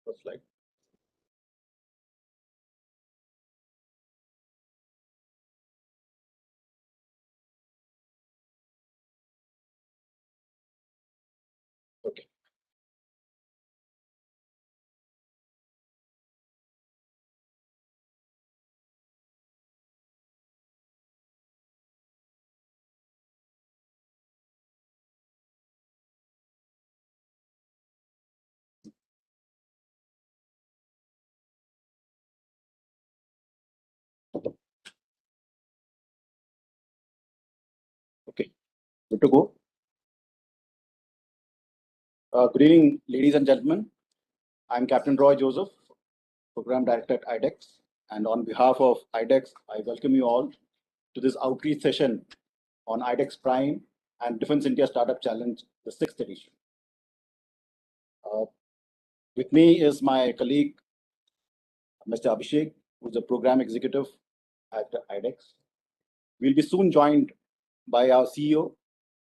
First slide. Okay. Okay. Good to go. Good evening, ladies and gentlemen. I'm Captain Roy Joseph, Program Director at iDEX. And on behalf of iDEX, I welcome you all to this outreach session on iDEX Prime and Defense India Startup Challenge, the 6th edition. With me is my colleague, Mr. Abhishek, who's the Program Executive at iDEX. We'll be soon joined by our CEO,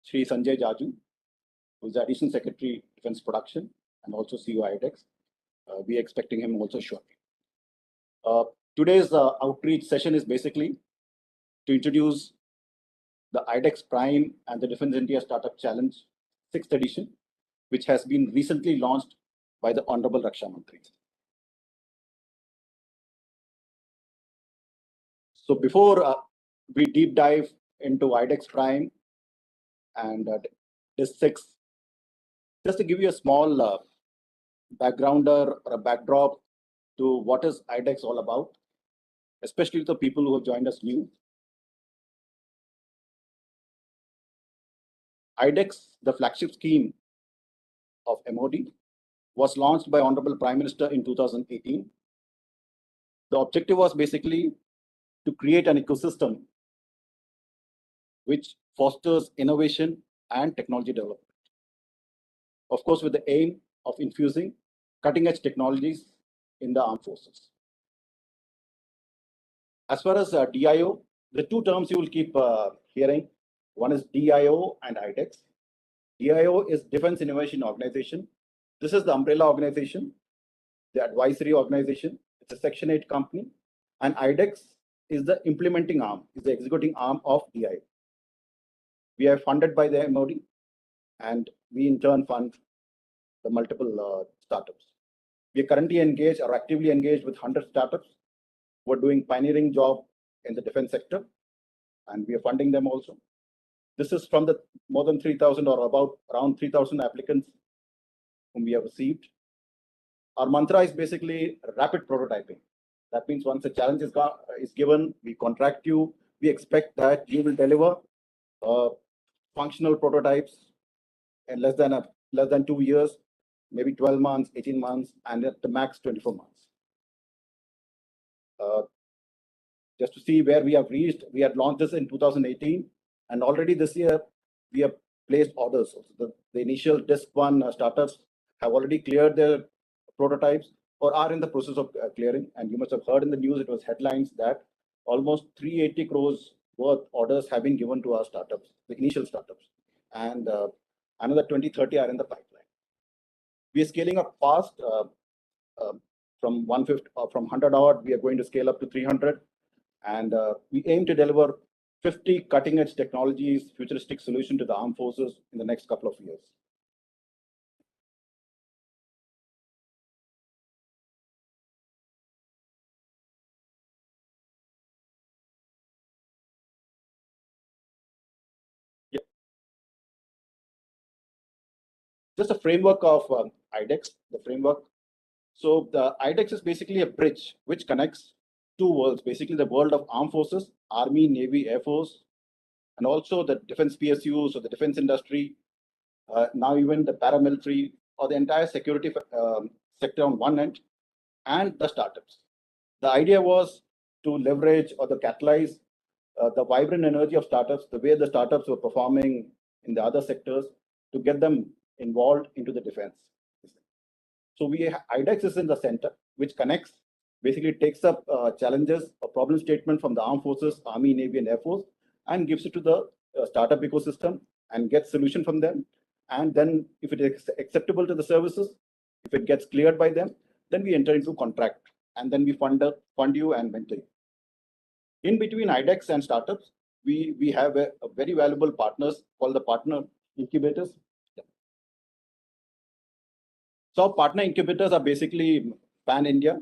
Sri Sanjay Jaju, who's the Additional Secretary, Defense Production, and also CEO iDEX. We're expecting him also shortly. Today's outreach session is basically to introduce the iDEX Prime and the Defense India Startup Challenge 6th edition, which has been recently launched by the Honorable Raksha Mantri. So before we deep dive into iDEX Prime and this 6, just to give you a small backgrounder or a backdrop to what is iDEX all about, especially the people who have joined us new. iDEX, the flagship scheme of MOD, was launched by Honorable Prime Minister in 2018. The objective was basically to create an ecosystem which fosters innovation and technology development. Of course, with the aim of infusing cutting-edge technologies in the armed forces. As far as DIO, the two terms you will keep hearing, one is DIO and iDEX. DIO is Defense Innovation Organization. This is the umbrella organization, the advisory organization. It's a Section 8 company. And iDEX is the implementing arm, is the executing arm of DIO. We are funded by the MOD, and we in turn fund the multiple startups. We are currently engaged or actively engaged with 100 startups who are doing pioneering job in the defense sector, and we are funding them also. This is from the more than 3,000 or about around 3,000 applicants whom we have received. Our mantra is basically rapid prototyping. That means once a challenge is given, we contract you. We expect that you will deliver functional prototypes in less than 2 years, maybe 12 months, 18 months, and at the max 24 months. Just to see where we have reached, we had launched this in 2018, and already this year we have placed orders. So the initial DISC 1 startups have already cleared their prototypes or are in the process of clearing. And you must have heard in the news, it was headlines that almost 380 crores worth orders have been given to our startups, the initial startups, and another 20-30 are in the pipeline. We are scaling up fast. From 100 odd, we are going to scale up to 300, and we aim to deliver 50 cutting-edge technologies, futuristic solution to the armed forces in the next couple of years. Yeah. Just a framework of iDEX, the framework. So the iDEX is basically a bridge which connects two worlds, basically the world of armed forces, Army, Navy, Air Force, and also the defense PSUs or the defense industry, now even the paramilitary or the entire security sector on one end, and the startups. The idea was to leverage or to catalyze the vibrant energy of startups, the way the startups were performing in the other sectors, to get them involved into the defense. So iDEX is in the center, which connects basically takes up challenges, a problem statement from the armed forces, Army, Navy, and Air Force, and gives it to the startup ecosystem and gets solution from them. And then if it is acceptable to the services, if it gets cleared by them, then we enter into contract, and then we fund you and mentor you. In between iDEX and startups, we have a very valuable partners called the partner incubators. So partner incubators are basically pan-India.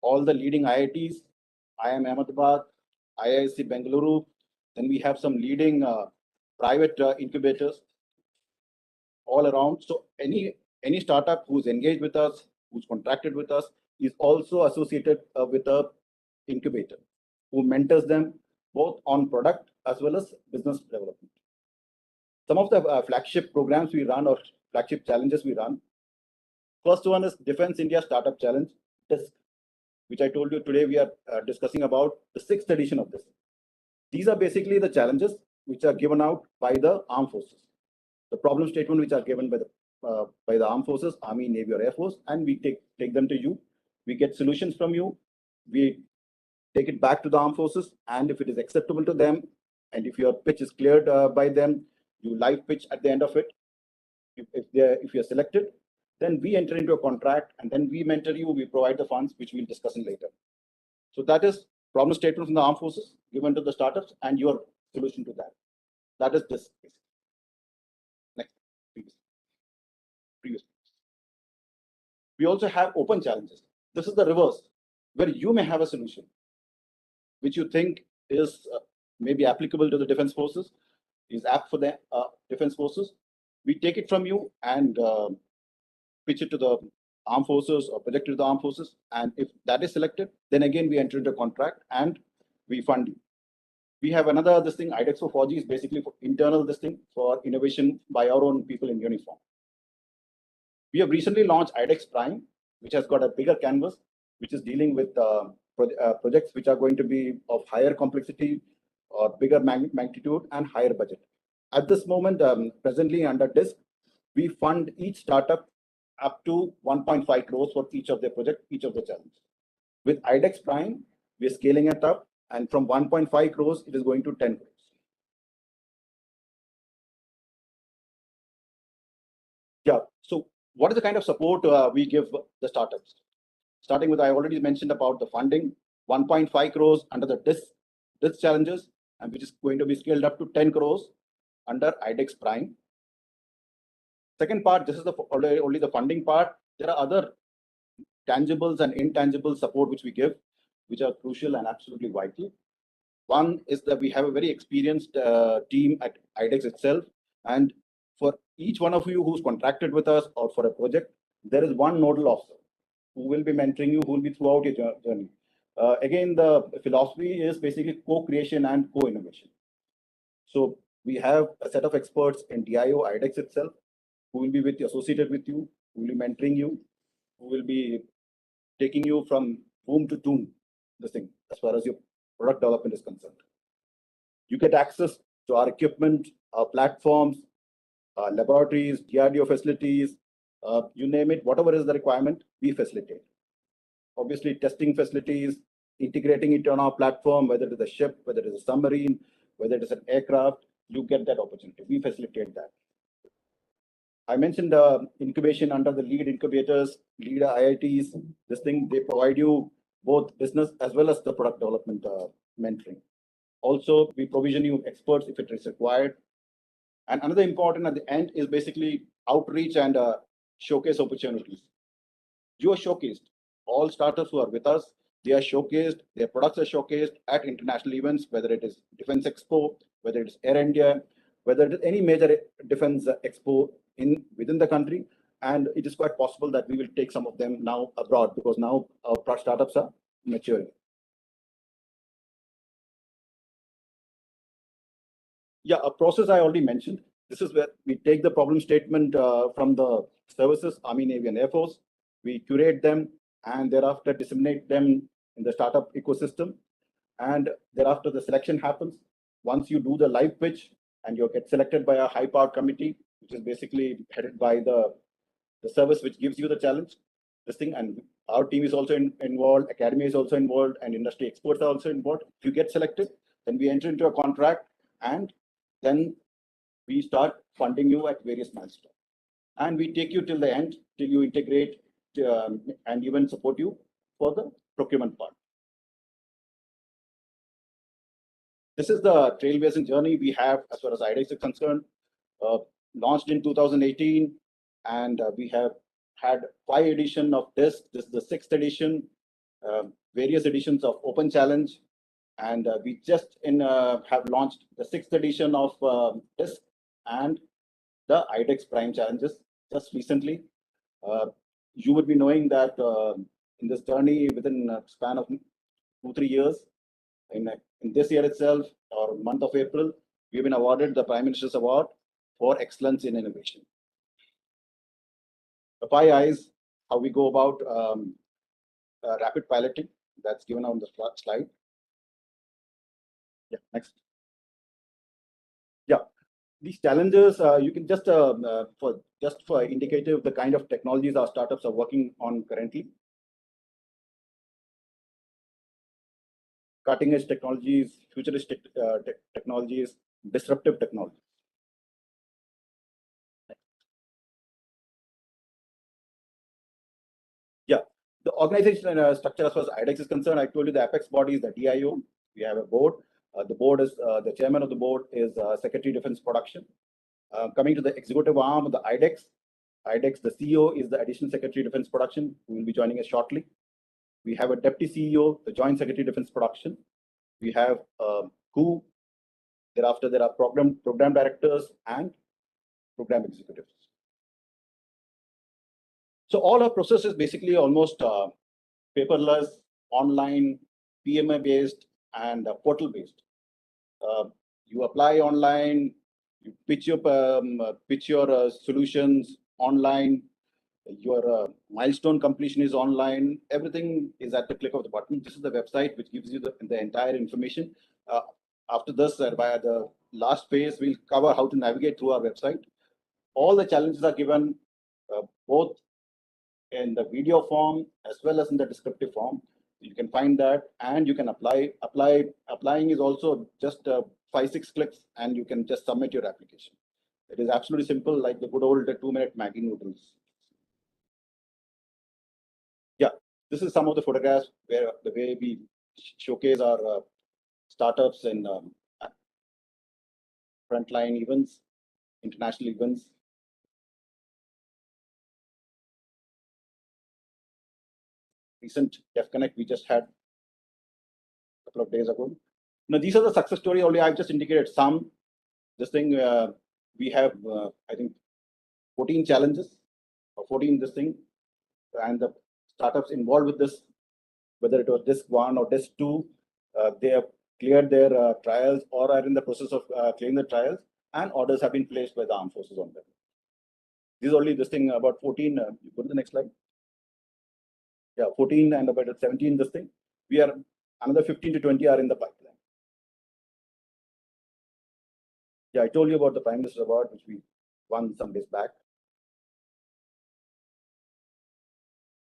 All the leading IITs, IIM Ahmedabad, IISc Bengaluru. Then we have some leading private incubators all around. So any startup who's engaged with us, who's contracted with us, is also associated with a incubator who mentors them both on product as well as business development. Some of the flagship programs we run or flagship challenges we run. First one is Defense India Startup Challenge, DISC, which I told you today we are discussing about the 6th edition of this. These are basically the challenges which are given out by the armed forces. The problem statement which are given by the armed forces, Army, Navy, or Air Force, and we take them to you. We get solutions from you. We take it back to the armed forces, and if it is acceptable to them, and if your pitch is cleared by them, you live pitch at the end of it. If you're selected, then we enter into a contract, and then we mentor you. We provide the funds, which we'll discuss in later. So that is problem statement from the armed forces given to the startups, and your solution to that. That is this. Next, previous. We also have open challenges. This is the reverse, where you may have a solution which you think is maybe applicable to the defense forces, is apt for the defense forces. We take it from you and pitch it to the armed forces or project it to the armed forces. And if that is selected, then again we enter into a contract and we fund you. We have another this thing, iDEX for 4G is basically for internal this thing for innovation by our own people in uniform. We have recently launched iDEX Prime, which has got a bigger canvas, which is dealing with projects which are going to be of higher complexity or bigger magnitude and higher budget. At this moment, presently under DISC, we fund each startup up to 1.5 crores for each of their project, each of the challenges. With iDEX Prime, we're scaling it up, and from 1.5 crores, it is going to 10 crores. Yeah, so what is the kind of support we give the startups? Starting with, I already mentioned about the funding, 1.5 crores under the DISC challenges, and which is going to be scaled up to 10 crores under iDEX Prime. Second part, this is only the funding part. There are other tangibles and intangible support which we give, which are crucial and absolutely vital. One is that we have a very experienced team at iDEX itself, and for each one of you who's contracted with us or for a project, there is one nodal officer who will be mentoring you, who will be throughout your journey. Again, the philosophy is basically co-creation and co-innovation. So we have a set of experts in DIO, iDEX itself, who will be associated with you, who will be mentoring you, who will be taking you from room to tomb, this thing, as far as your product development is concerned. You get access to our equipment, our platforms, our laboratories, DRDO facilities, you name it, whatever is the requirement, we facilitate. Obviously, testing facilities, integrating it on our platform, whether it is a ship, whether it is a submarine, whether it is an aircraft, you get that opportunity. We facilitate that. I mentioned incubation under the lead incubators, lead IITs. This thing, they provide you both business as well as the product development mentoring. Also, we provision you experts if it is required. And another important at the end is basically outreach and showcase opportunities. You are showcased. All startups who are with us, they are showcased, their products are showcased at international events, whether it is Defense Expo, whether it is Air India, whether it is any major defense expo within the country. And it is quite possible that we will take some of them now abroad, because now our startups are maturing. Yeah, a process I already mentioned. This is where we take the problem statement from the services, Army, Navy, and Air Force. We curate them and thereafter disseminate them in the startup ecosystem. And thereafter, the selection happens. Once you do the live pitch and you get selected by a high-powered committee, which is basically headed by the service which gives you the challenge, this thing, and our team is also involved, academy is also involved, and industry experts are also involved. If you get selected, then we enter into a contract, and then we start funding you at various milestones. And we take you till the end, till you integrate, and even support you for the procurement part. This is the trailblazing journey we have as far as iDEX is concerned. Launched in 2018, and we have had 5 editions of this. This is the 6th edition, various editions of Open Challenge, and we just have launched the 6th edition of this and the iDEX Prime Challenges just recently. You would be knowing that in this journey, within a span of 2-3 years, in this year itself, or month of April, we've been awarded the Prime Minister's Award for Excellence in Innovation. The 5 I's, how we go about rapid piloting, that's given on the slide. Yeah, next. Yeah, these challenges, you can just for indicative, the kind of technologies our startups are working on currently. Cutting edge technologies, futuristic technologies, disruptive technologies. Yeah, the organization structure as far as iDEX is concerned, I told you the apex body is the DIO. We have a board. The board is the chairman of the board is Secretary Defense Production. Coming to the executive arm of the iDEX, the CEO is the Additional Secretary Defense Production, who will be joining us shortly. We have a Deputy CEO, the Joint Secretary Defense Production. We have who. Thereafter, there are program directors and program executives. So all our process is basically almost paperless, online, PMA based, and portal based. You apply online, you pitch your solutions online. Your milestone completion is online. Everything is at the click of the button. This is the website which gives you the entire information. After this, by the last phase, we'll cover how to navigate through our website. All the challenges are given both in the video form as well as in the descriptive form. You can find that, and you can apply. Applying is also just 5-6 clicks, and you can just submit your application. It is absolutely simple, like the good old 2-minute Maggi noodles. Yeah, this is some of the photographs where the way we showcase our startups and frontline events, international events. Recent Def Connect we just had a couple of days ago. Now, these are the success story. Only I've just indicated some. This thing, we have, I think, 14 challenges, or 14 this thing, and the startups involved with this, whether it was Disc 1 or Disc 2, they have cleared their trials or are in the process of clearing the trials, and orders have been placed by the armed forces on them. This is only this thing about 14. You go to the next slide. Yeah, 14 and about 17 this thing. We are another 15 to 20 are in the pipeline. Yeah, I told you about the Prime Minister's Award, which we won some days back.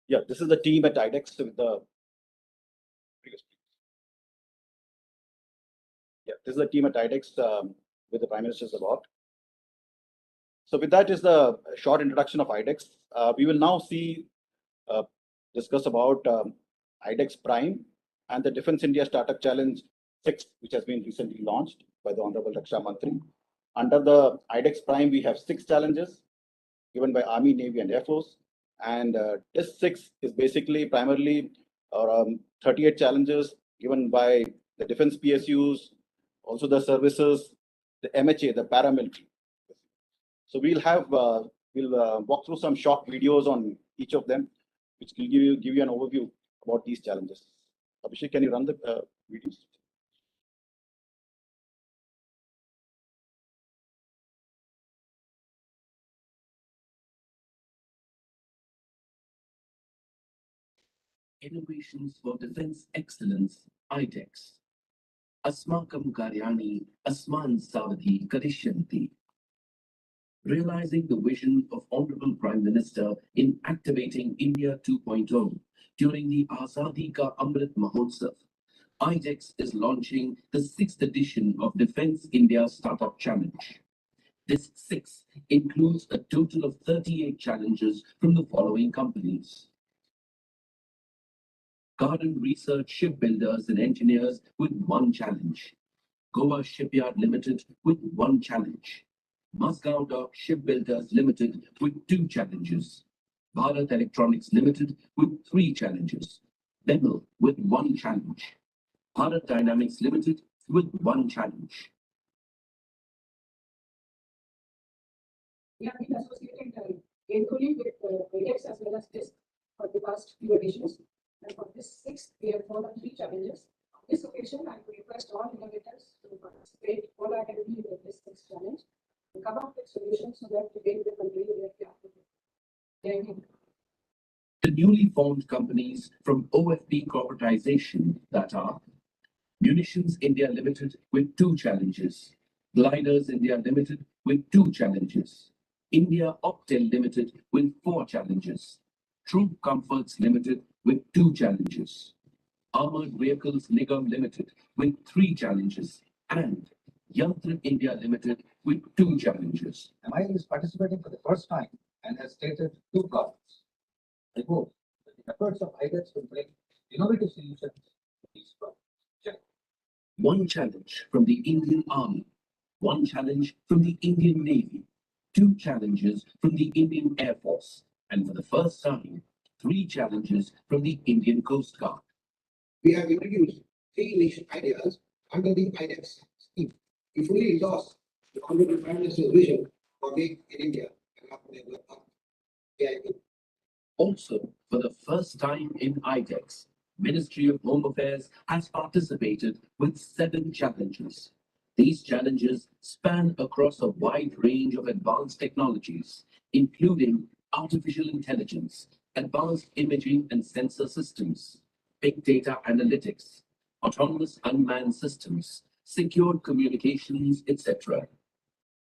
Yeah, this is the team at iDEX with the previous. Yeah, this is the team at iDEX with the Prime Minister's Award. So with that is the short introduction of iDEX. We will now discuss about iDEX Prime and the Defense India Startup Challenge 6, which has been recently launched by the Honorable Raksha Mantri. Under the iDEX Prime, we have 6 challenges given by Army, Navy, and Air Force. And this 6 is basically primarily 38 challenges given by the defense PSUs, also the services, the MHA, the paramilitary. So we'll walk through some short videos on each of them, which will give you an overview about these challenges. Abhishek, can you run the videos? Innovations for Defense Excellence, iDEX. Asmakam Karyani, Asman Savadhi Karishanti. realizing the vision of Honorable Prime Minister in activating India 2.0 during the Azadi Ka Amrit Mahotsav, iDEX is launching the 6th edition of Defence India Startup Challenge. This 6 includes a total of 38 challenges from the following companies: Garden Research Shipbuilders and Engineers with 1 challenge, Goa Shipyard Limited with 1 challenge, Musgao Dock Shipbuilders Limited with 2 challenges, Bharat Electronics Limited with 3 challenges, Bemel with 1 challenge, Bharat Dynamics Limited with 1 challenge. We have been associated gainfully with iDEX as well as DISC for the past few editions. And for this 6th, we have followed 3 challenges. On this occasion, I would request all innovators to participate wholeheartedly with this 6th challenge and come up with solutions so that we gain the country where we are today. Thank you. The newly formed companies from OFP corporatization that are Munitions India Limited with 2 challenges, Gliders India Limited with 2 challenges, India Optel Limited with 4 challenges, Troop Comforts Limited with 2 challenges, Armored Vehicles Nigam Limited with 3 challenges, and Yantra India Limited with 2 challenges. MI is participating for the first time and has stated 2 problems. I hope that the efforts of iDEX will bring innovative solutions to these problems. 1 challenge from the Indian Army, 1 challenge from the Indian Navy, 2 challenges from the Indian Air Force, and for the first time, 3 challenges from the Indian Coast Guard. We have introduced 3 nation ideas under the iDEX scheme. We fully endorse the Honorable Prime Minister's vision for Make in India and Atmanirbhar Bharat. AIP. Also, for the first time in iDEX, Ministry of Home Affairs has participated with 7 challenges. These challenges span across a wide range of advanced technologies, including artificial intelligence, advanced imaging and sensor systems, big data analytics, autonomous unmanned systems, secure communications, etc.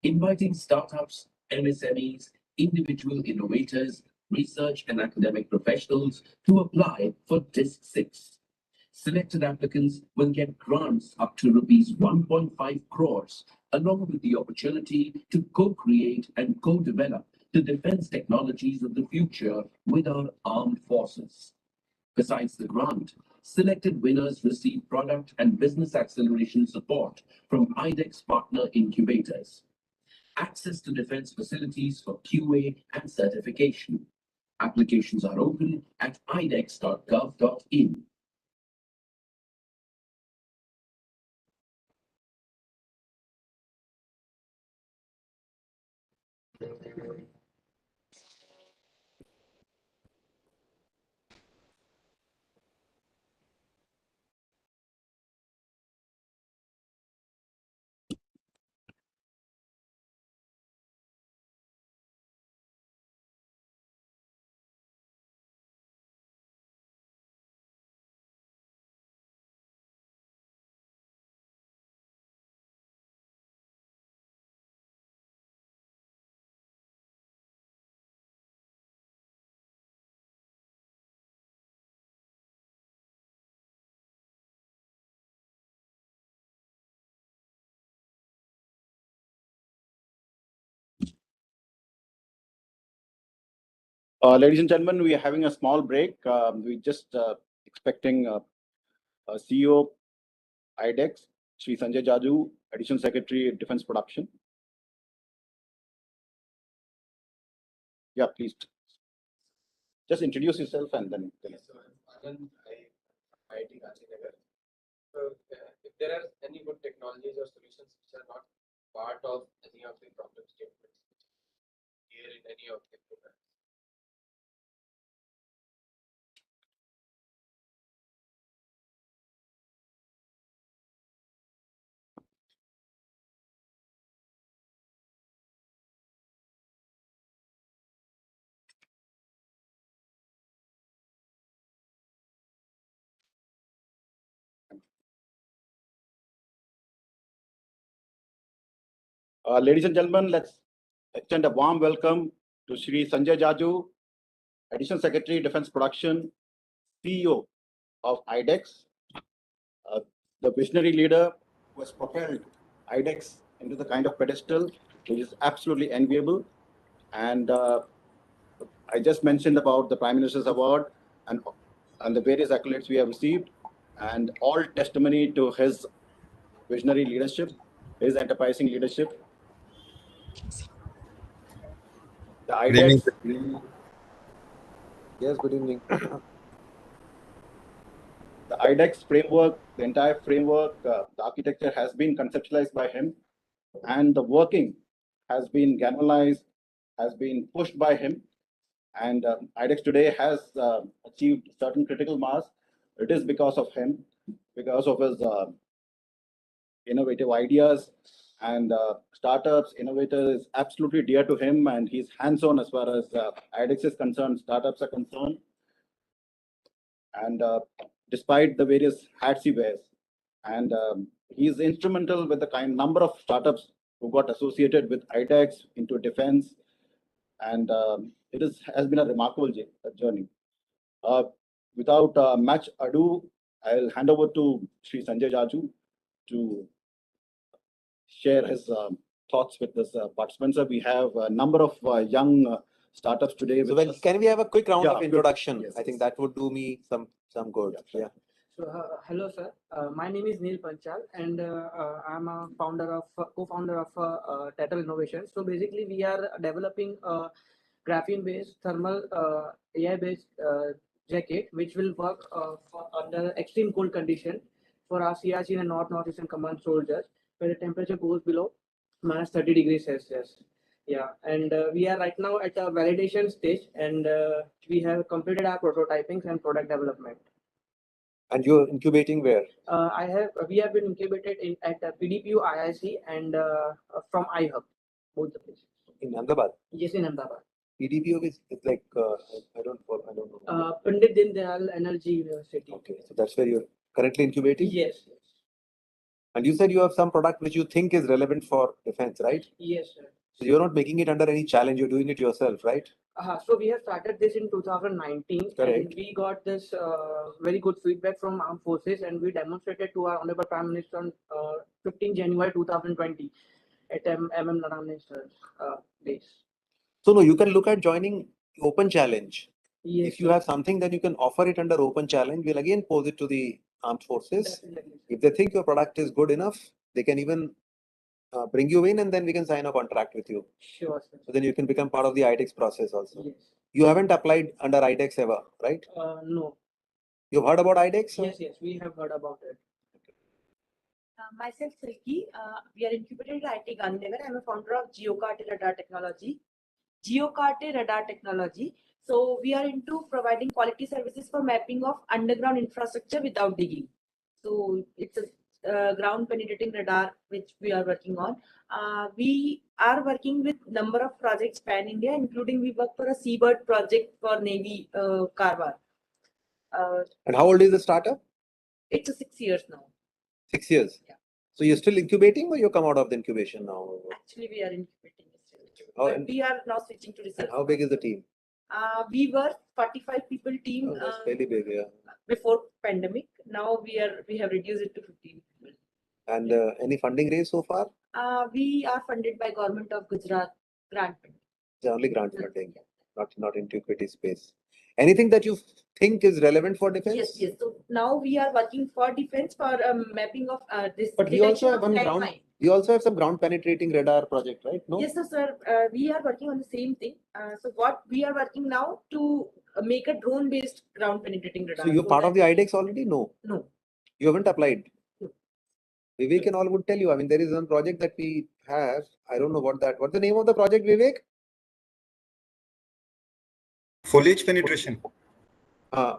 Inviting startups, MSMEs, individual innovators, research and academic professionals to apply for DISC 6. Selected applicants will get grants up to rupees 1.5 crores, along with the opportunity to co-create and co-develop the defense technologies of the future with our armed forces. Besides the grant, selected winners receive product and business acceleration support from iDEX partner incubators, access to defense facilities for QA and certification. Applications are open at idex.gov.in. Ladies and gentlemen, we are having a small break. We're just expecting CEO iDEX, Sri Sanjay Jaju, Additional Secretary, Defense Production. Yeah, please. Just introduce yourself and then. So Anand, IIT Gandhinagar. So if there are any good technologies or solutions which are not part of any of the problem statements here in any of the programs. Ladies and gentlemen, let's extend a warm welcome to Shri Sanjay Jaju, Additional Secretary, Defense Production, CEO of iDEX, the visionary leader who has propelled iDEX into the kind of pedestal which is absolutely enviable. And I just mentioned about the Prime Minister's Award and the various accolades we have received, and all testimony to his visionary leadership, his enterprising leadership. The Good evening. iDEX, Yes, good evening. the iDEX framework, the entire framework, the architecture has been conceptualized by him, and the working has been generalized, has been pushed by him. And iDEX today has achieved certain critical mass. It is because of him, because of his innovative ideas and startups. Innovator is absolutely dear to him, and he's hands-on as far as iDEX is concerned, startups are concerned. And despite the various hats he wears, and he's instrumental with the number of startups who got associated with iDEX into defense, and it has been a remarkable journey. Without much ado, I'll hand over to Sri Sanjay Jaju to share his thoughts with this participants. We have a number of young startups today. So, with well, us. can we have a quick round Yeah, of quick. introduction? Yes, I think yes. that would do me some good. Yeah, Yeah. So, hello, sir. My name is Neil Panchal, and I'm a co-founder of Tattle Innovation. So, basically, we are developing a graphene-based thermal AI-based jacket, which will work under extreme cold condition for our Siachen and Northeastern Command soldiers, where the temperature goes below minus 30 degrees Celsius. Yeah, and we are right now at a validation stage, and we have completed our prototyping and product development. And you're incubating where? We have been incubated at PDPU IIC and from iHub, both the places. In Ahmedabad. Yes, in Ahmedabad. PDPO is it's like I don't know. Pandit Dindayal Energy University. Okay, so that's where you're currently incubating. Yes. And you said you have some product which you think is relevant for defense, right? Yes, sir. So you're not making it under any challenge. You're doing it yourself, right? So we have started this in 2019, Correct. and we got this very good feedback from armed forces, and we demonstrated to our Honorable Prime Minister on 15 January 2020 at Narayana Minister's base. So no, you can look at joining open challenge. Yes, If you have something, then you can offer it under open challenge. We'll again pose it to the armed forces. definitely. If they think your product is good enough, they can even bring you in, and then we can sign a contract with you. Sure, sir. So then you can become part of the iDEX process also. Yes. You haven't applied under iDEX ever, right? No. You've heard about iDEX? Yes, yes, we have heard about it. Myself, Silky. We are incubated at IIT Gandhinagar. I'm a founder of GeoCarte Radar Technology. GeoCarte Radar Technology. So we are into providing quality services for mapping of underground infrastructure without digging. So it's a ground penetrating radar which we are working on. We are working with number of projects pan India, including we work for a Seabird project for Navy Karwar. And how old is the startup? It's 6 years now. 6 years. Yeah. So you're still incubating, or you come out of the incubation now? Actually, we are incubating still. Oh, But and- we are now switching to research. And how big is the team? We were 45 people team Oh, that's fairly big, yeah. before pandemic. Now we have reduced it to 15 people. And any funding raised so far? We are funded by Government of Gujarat grant funding. It's only grant funding, not into equity space. Anything that you think is relevant for defense? Yes, yes. So now we are working for defense for mapping of this. But we also detection have of one landmine. ground. We also have some ground penetrating radar project, right? No. Yes, sir. We are working on the same thing. So what we are working now to make a drone-based ground penetrating radar. So you're part of the iDEX already? No. No. You haven't applied? No. Vivek and all would tell you. I mean, there is one project that we have. I don't know what's the name of the project, Vivek? Foliage penetration. Uh,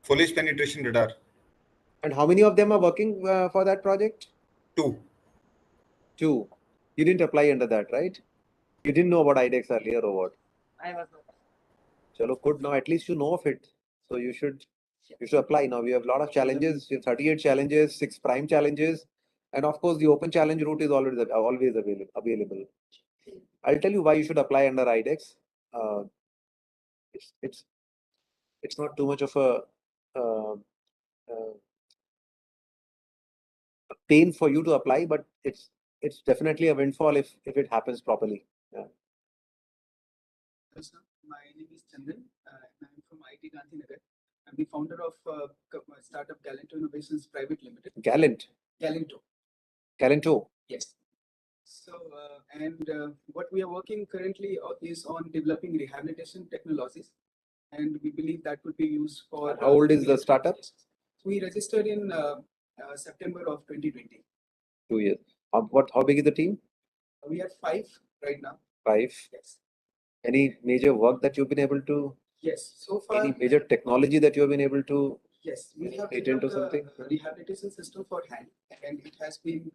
Foliage penetration radar. and how many of them are working for that project? 2. 2. You didn't apply under that, right? You didn't know about iDEX earlier or what? I was not. Chalo, good. Now at least you know of it. So you should apply. Now we have a lot of challenges. We have 38 challenges, 6 prime challenges, and of course the open challenge route is always available. I'll tell you why you should apply under iDEX. Uh, it's not too much of uh, a pain for you to apply, but it's definitely a windfall if it happens properly. Yeah. Hello, sir. My name is Chandan, and I'm from IT Gandhinagar. I'm the founder of startup Galanto Innovations Private Limited. Galanto. Yes. So, what we are working currently is on developing rehabilitation technologies, and we believe that could be used for. How old is the startup? We registered in September of 2020. 2 years. How big is the team? We are 5 right now. 5. Yes. Any major work that you've been able to? Yes. So far. Any major technology that you have been able to? Yes, we have patent or developed something? a rehabilitation system for hand, and it has been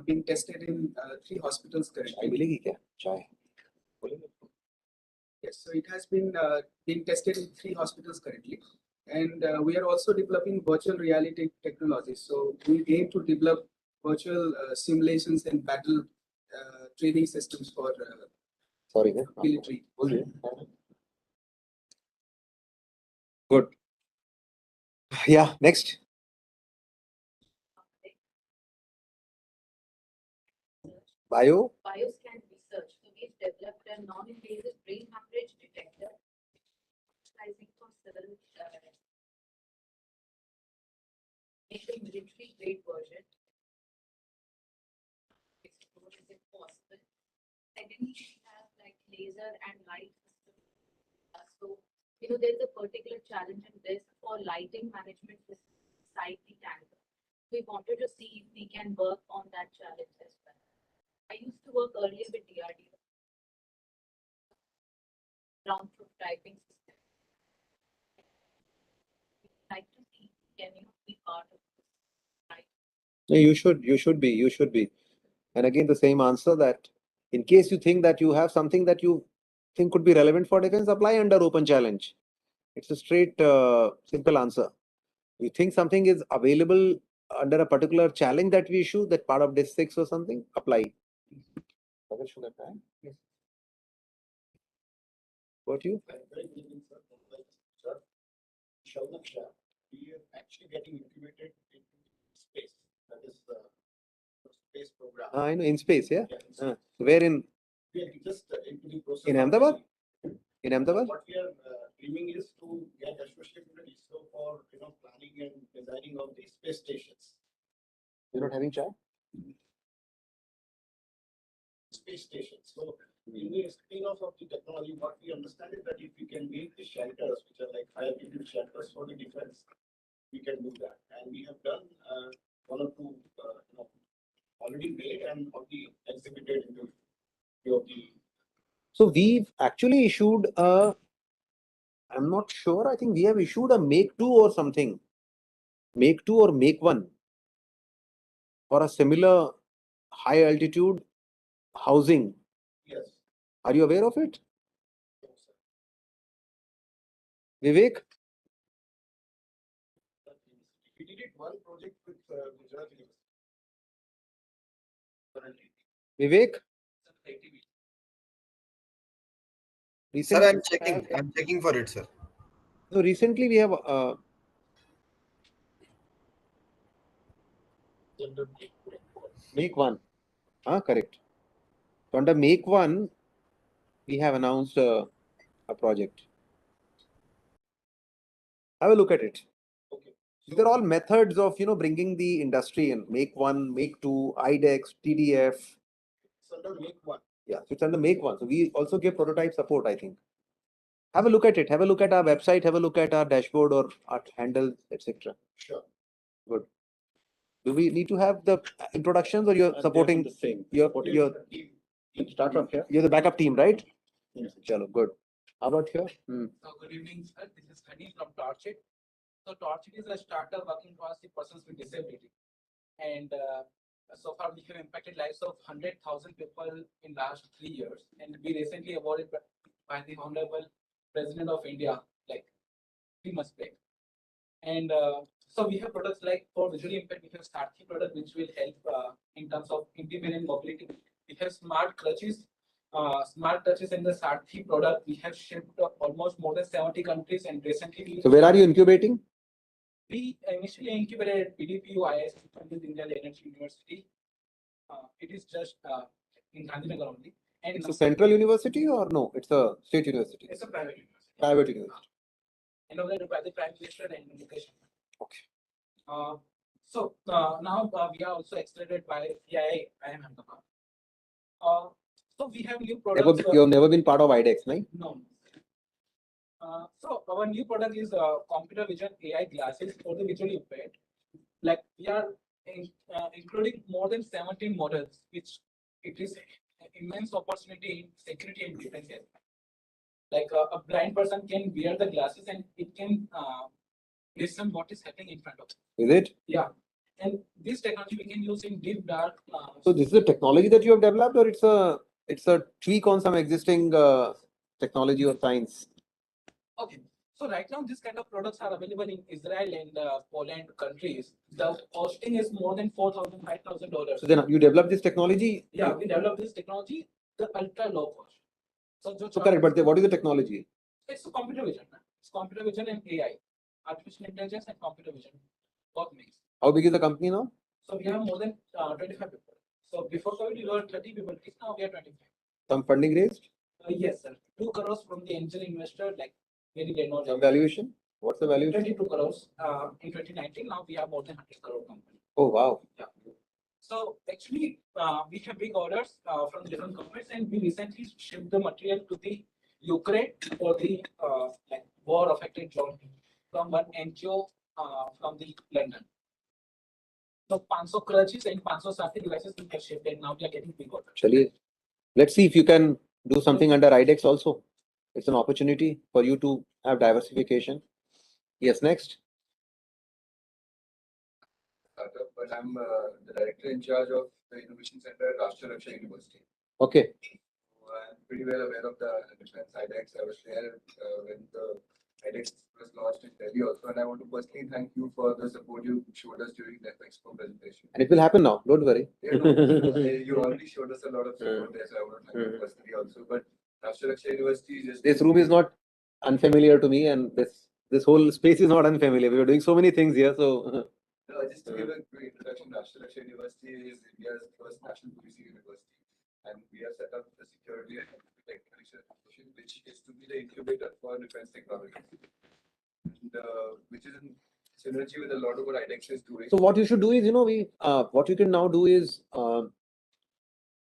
being tested in 3 hospitals Chai currently. milegi kya? Chai. Yes, so it has been being tested in 3 hospitals currently, and we are also developing virtual reality technology. So we aim to develop virtual simulations and battle training systems for Sorry. military. Good. Yeah, next. Bioscan research. So we've developed a non-invasive brain hemorrhage detector, specializing for civil make a military grade version. Explore is it possible? Secondly, we have like laser and light system. So there's a particular challenge in this for lighting management beside the tanker. We wanted to see if we can work on that challenge as well. I used to work earlier with DRDO. Ground truth typing system. Like to see, can you be part of this? Right? No, you should be. And again, the same answer that in case you think that you have something that you think could be relevant for defense, apply under open challenge. It's a straight, simple answer. You think something is available under a particular challenge that we issue, that part of DIS 6 or something, apply. What you? We are actually getting incubated into space. That is the space program. I know, in space, yeah? Yeah, in space. Where in? We are just into the process. In Ahmedabad? In Ahmedabad? What we are dreaming is to get associated with ISRO for planning and designing of the space stations. You're not having chai? Space stations. So in the spin-off of the technology, what we understand is that if we can make the shelters, which are like high altitude shelters for the defense, we can do that. And we have done 1 or 2 already made and already exhibited in the few of the. So we've actually issued a, I'm not sure, I think we have issued a Make 2 or something. Make 2 or Make 1 for a similar high altitude housing. Yes. Are you aware of it? Vivek? We did it one project with Gujarat University. Vivek? Sir, Recently, I'm checking for it, sir. So recently we have Make 1. Correct. So under Make 1, we have announced a project. Have a look at it. Okay. These are all methods of bringing the industry in. Make 1, Make 2, iDEX, TDF. It's under Make 1. Yeah, so it's under Make 1. So we also give prototype support, I think. Have a look at it. Have a look at our website. Have a look at our dashboard or our handles, etc. Sure. Good. Do we need to have the introductions, or you're supporting the same? your Startup here. you're the backup team, right? Yes. Chalo, good. How about here? So good evening, sir. This is Hani from Torchit. So Torchit is a startup working towards the persons with disability. And so far we have impacted lives of 100,000 people in last 3 years. And we recently awarded by the Honorable President of India, like 3 months back. And so we have products like for visually impaired, we have Starkey product, which will help in terms of independent mobility. We have smart clutches, smart touches in the Sarthi product. We have shipped almost more than 70 countries, and recently So where are you incubating? we initially incubated at PDPU IISc Pandit Deen Energy University. It is just in Gandhinagar only. And It's a central university or no? It's a state university. it's a private university. Private university. Inaugurated by the Prime Minister and Education. Okay. Now we are also accelerated by CII IIM Ahmedabad. So we have new products. You have never been part of iDEX, right? No. So our new product is computer vision AI glasses for the visually impaired. Like we are including more than 17 models, which it is an immense opportunity in security and defense. Like a blind person can wear the glasses and it can listen what is happening in front of them. Is it? Yeah. And this technology we can use in deep dark. So this is a technology that you have developed, or it's a tweak on some existing technology or science? Okay. So right now, this kind of products are available in Israel and Poland countries. The costing is more than $4,000, $5,000. So then you developed this technology? Yeah, we developed this technology, the ultra low cost. So correct, but what is the technology? It's computer vision. It's computer vision and AI, artificial intelligence and computer vision, both mixed. How big is the company now? So we have more than 25 people. So before COVID, we were 30 people. Now we are 25. Some funding raised? Yes, sir. 2 crores from the angel investor, like very renowned. Some valuation? What's the valuation? 22 crores in 2019. Now we have more than 100 crore company. Oh, wow. Yeah. So actually, we have big orders from the different governments, and we recently shipped the material to the Ukraine for the like war-affected zone from one NGO from the London. So 500 crutches and 560 devices we have shipped, and now we are getting big orders. Chaliye. Let's see if you can do something under iDEX also. It's an opportunity for you to have diversification. Yes, next. Startup, but I'm the director in charge of the Innovation Center at Rashtra Raksha University. Okay. So I'm pretty well aware of the defense iDEX. I was there when the iDEX was launched in Delhi also, and I want to personally thank you for the support you showed us during the Expo presentation. And it will happen now. Don't worry. Yeah, no, you already showed us a lot of support there, so I want to thank you personally also. But Rashtra Raksha University is just This room is not unfamiliar to me, and this whole space is not unfamiliar. We are doing so many things here, so. Just to give a quick introduction, Rashtra Raksha University is India's first national policing university, and we have set up the security and technical institution, which is to be the incubator for defense technology, and which is in synergy with a lot of what iDEX is doing. So what you should do is, what you can now do is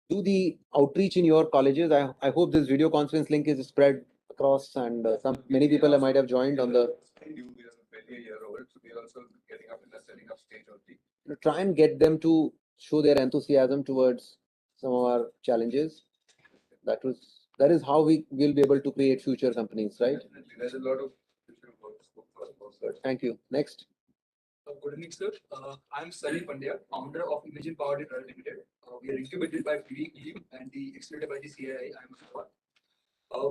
do the outreach in your colleges. I hope this video conference link is spread across, and many people might have joined on the. We are barely a year old, so we are also getting up in the setting up stage only. Try and get them to show their enthusiasm towards some of our challenges. That is how we will be able to create future companies, right? Definitely. There's a lot of future work scope for us. Good. Thank you. Next. Good evening, sir. I'm Sunny Pandya, founder of Imagine Power Limited. We are incubated by PDPU and the accelerated by the CII.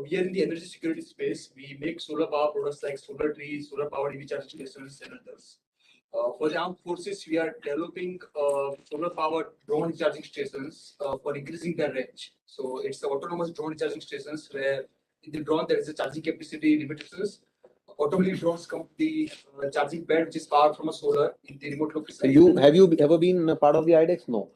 We are in the energy security space. We make solar power products like solar trees, solar power EV charging stations, and others. For the armed forces, we are developing solar powered drone charging stations for increasing their range. So it's the autonomous drone charging stations where in the drone there is a charging capacity limitations. Automatically drones come to the charging pad, which is powered from a solar in the remote location. So have you ever been a part of the iDEX? No.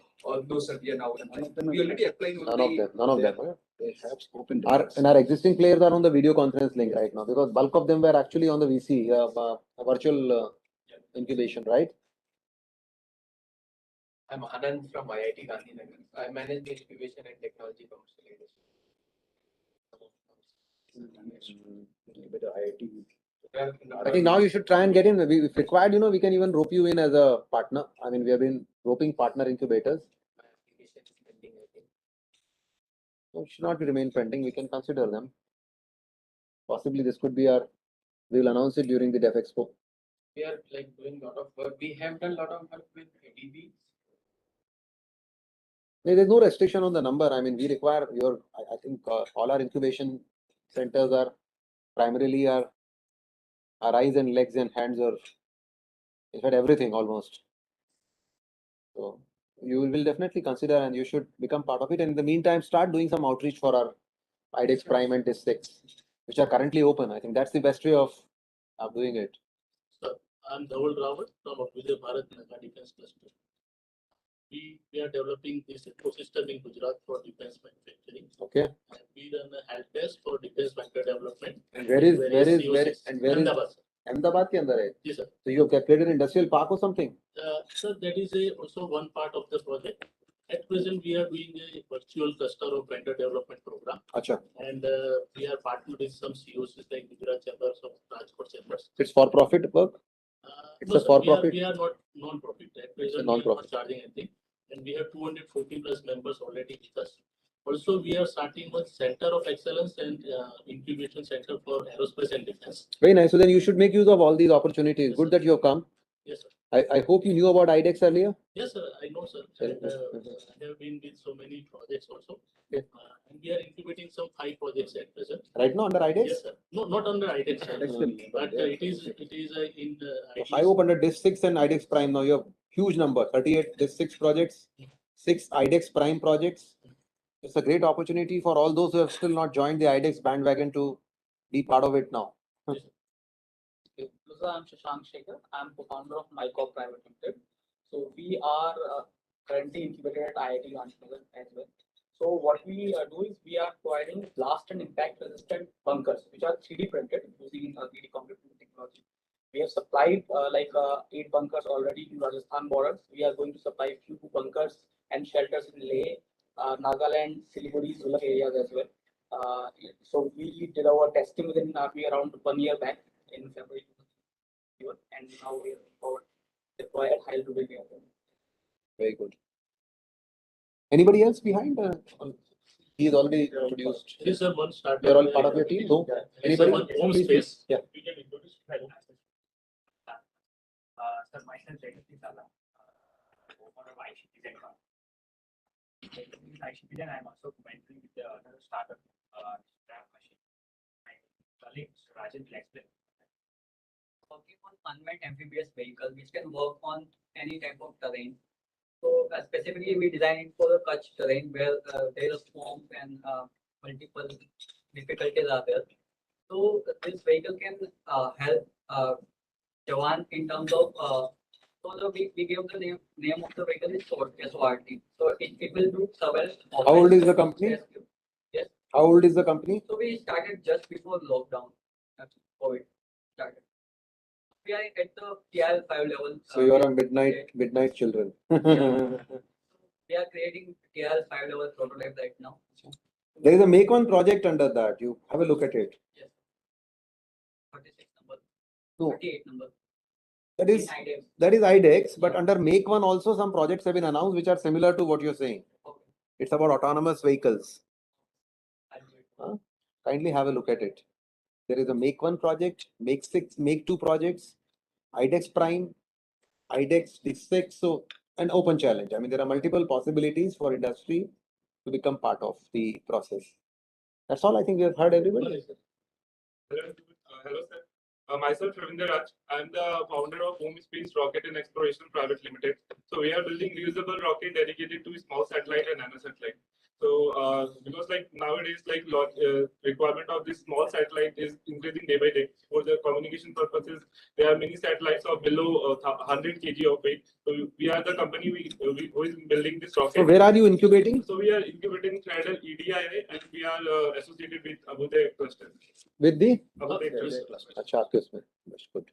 No, sir. We are now. We already applied. None of them. They have opened. Our existing players are on the video conference link right now, because bulk of them were actually on the VC, virtual incubation, right? I'm Anand from IIT Gandhinagar. I manage the incubation and technology commercialization. I think now you should try and get in. If required, we can even rope you in as a partner. I mean, we have been roping partner incubators. My application is pending, I think. So it should not remain pending. We can consider them. Possibly this could be we will announce it during the Def Expo. We are like doing a lot of work. We have done a lot of work with DBs. There's no restriction on the number. I mean, we require I think all our incubation centers are primarily our eyes and legs and hands, or in fact everything almost. So you will definitely consider and you should become part of it. And in the meantime, start doing some outreach for our iDEX Prime and DIS6, which are currently open. I think that's the best way of doing it. Sir, I'm Dhawal Rawat from Vijay Bharat Naga Defense Cluster. We are developing this ecosystem in Gujarat for defense manufacturing. Okay. And we run a help desk for defense bunker development. And where is Ahmedabad, sir. Ahmedabad ke andar hai? Yes, sir. So you have created an industrial park or something? Sir, that is also one part of the project. At present, we are doing a virtual cluster of vendor development program. Acha. And we are partnered with some COCs like Gujarat Chambers of Transport Chambers. It's for profit work? It's No, a sir, for profit? we are not non-profit. At present, we are not charging anything. And we have 240 plus members already with us. Also, we are starting one center of excellence and incubation center for aerospace and defense. Very nice. So then you should make use of all these opportunities. Yes, Good sir. that you have come. Yes, sir. I hope you knew about iDEX earlier. Yes, sir. I know, sir. And, I have been with so many projects also. Okay. And we are incubating some 5 projects at present. Right now under iDEX? Yes, sir. No, not under iDEX, sir. But it is in IDEX. 5 open under DIS6 and iDEX Prime. Now you have huge number, 38 DIS6 projects, 6 iDEX Prime projects. It's a great opportunity for all those who have still not joined the iDEX bandwagon to be part of it now. So I'm Shashank Shekhar. I'm co-founder of MyCorp Private Limited. So we are currently incubated at IIT Gandhinagar as well. So what we do is we are providing blast and impact resistant bunkers, which are 3D printed using 3D computer technology. We have supplied 8 bunkers already in Rajasthan borders. We are going to supply a few bunkers and shelters in Leh, Nagaland, Siliguri, Sulak areas as well. So we did our testing within around 1 year back in February. And now we are deployed at high level. Very good. Anybody else behind? He is already produced. Yes, sir. One started. You're all part of your team? No? Anybody? One home Please, space. yeah. We can introduce. Sir, myself, Jayashree Sala, owner of ICP Technology. In ICP, then I'm also mentoring with the other startup, Scrap Machine. My colleague Rajan will explain. Working on unmanned amphibious vehicle, which can work on any type of terrain. So specifically, we designed it for the Kutch terrain where there is swamp and multiple difficulties are there. So this vehicle can help Jawan in terms of we gave the name of the vehicle is SORT. So it will do surveillance. How old is the company? Yes. How old is the company? So we started just before lockdown. COVID started. We are at the TRL5 level. So you are on midnight children. We are creating TRL5 level prototype right now. There is a Make One project under that. You have a look at it. Yes. 36 number. No. 38 number. That is iDEX, but under Make One also some projects have been announced which are similar to what you're saying. Okay. It's about autonomous vehicles. Kindly have a look at it. There is a Make One project, Make Two projects, iDEX Prime, iDEX DIS6, so an open challenge. I mean, there are multiple possibilities for industry to become part of the process. That's all I think we have heard everybody. Hello, sir. Myself, Ravinder Raj. I'm the founder of Home Space Rocket and Exploration Private Limited. So we are building reusable rocket dedicated to small satellite and nano satellite. So because like nowadays, like requirement of this small satellite is increasing day by day for the communication purposes. There are many satellites of below 100 kg of weight. So we are the company who is building this rocket. So where are you incubating? So we are incubating Cradle EDIA and we are associated with Abudai cluster. With the? Abudai cluster. Achha, that's good.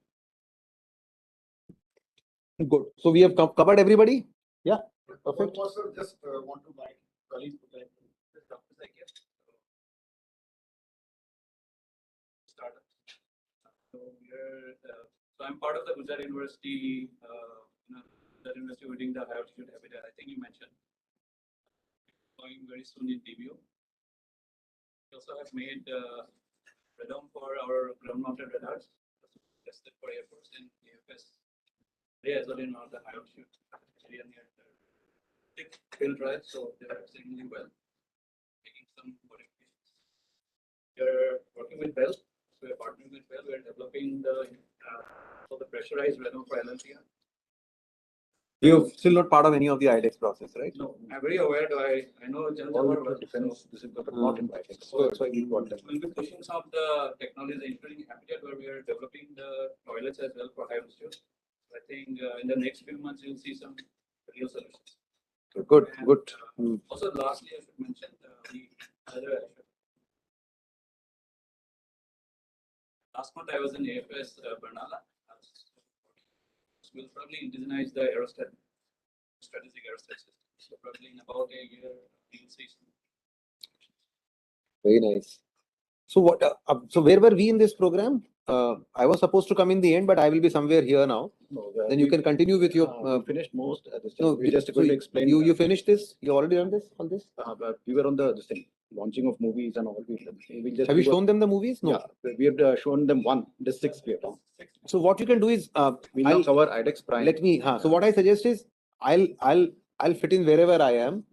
Good. So we have covered everybody? Yeah. Perfect. Just want to my colleagues to like So I'm part of the Gujarat University, Gujarat University within the high altitude habitat. I think you mentioned going very soon in DBO. We also have made radome for our ground-mounted radars, tested for Air Force and AFS. They as well in all the high altitude area near the thick field trials, so they are extremely well, making some modifications. We are working with Bell. We are partnering with Bell. We are developing the pressurized radome for LLTR. You're still not part of any of the iDEX process, right? No, I'm very aware, I know just about Defense, this is not in iDEX. So that's why we got that. We'll be pushing some of the technologies, including Habitat, where we are developing the toilets as well for high altitude. I think in the next few months, you'll see some real solutions. Good, And, good. Also, lastly, I should mention last month I was in AFS Bernala. We'll probably indigenize the aerostat, strategic aerostat system. So probably in about a year, we'll see some. Very nice. So what? So where were we in this program? I was supposed to come in the end, but I will be somewhere here now. No, then you can continue with your. Finished most. No, we just so going to explain. You finished this? You already done this? All this? But we were on this thing, launching of movies and all. We just Have you shown them the movies? No. Yeah, we have shown them one. The 6 we have done. So what you can do is We'll now cover iDEX Prime. Let me. So what I suggest is I'll fit in wherever I am.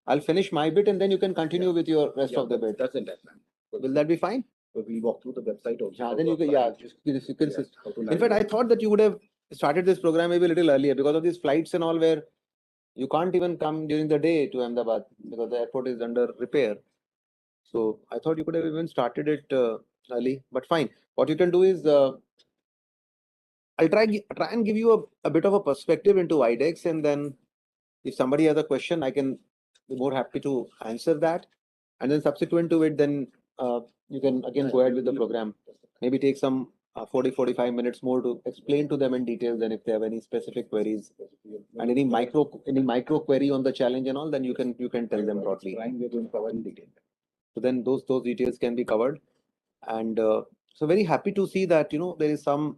I'll finish my bit and then you can continue with your rest of the bit. That's in that plan. Will that be fine? So we'll walk through the website also. Yeah, then you can. Yeah, you can. In fact, I thought that you would have started this program maybe a little earlier because of these flights and all where you can't even come during the day to Ahmedabad because the airport is under repair. So I thought you could have even started it early, but fine. What you can do is I'll try and give you a bit of a perspective into iDEX, and then if somebody has a question, I can be more happy to answer that. And then subsequent to it, then you can again go ahead with the program. Maybe take some 40-45 minutes more to explain to them in detail. Then if they have any specific queries and any micro query on the challenge and all, then you can tell them broadly. We're going to cover in detail. So then those details can be covered. And so very happy to see that there is some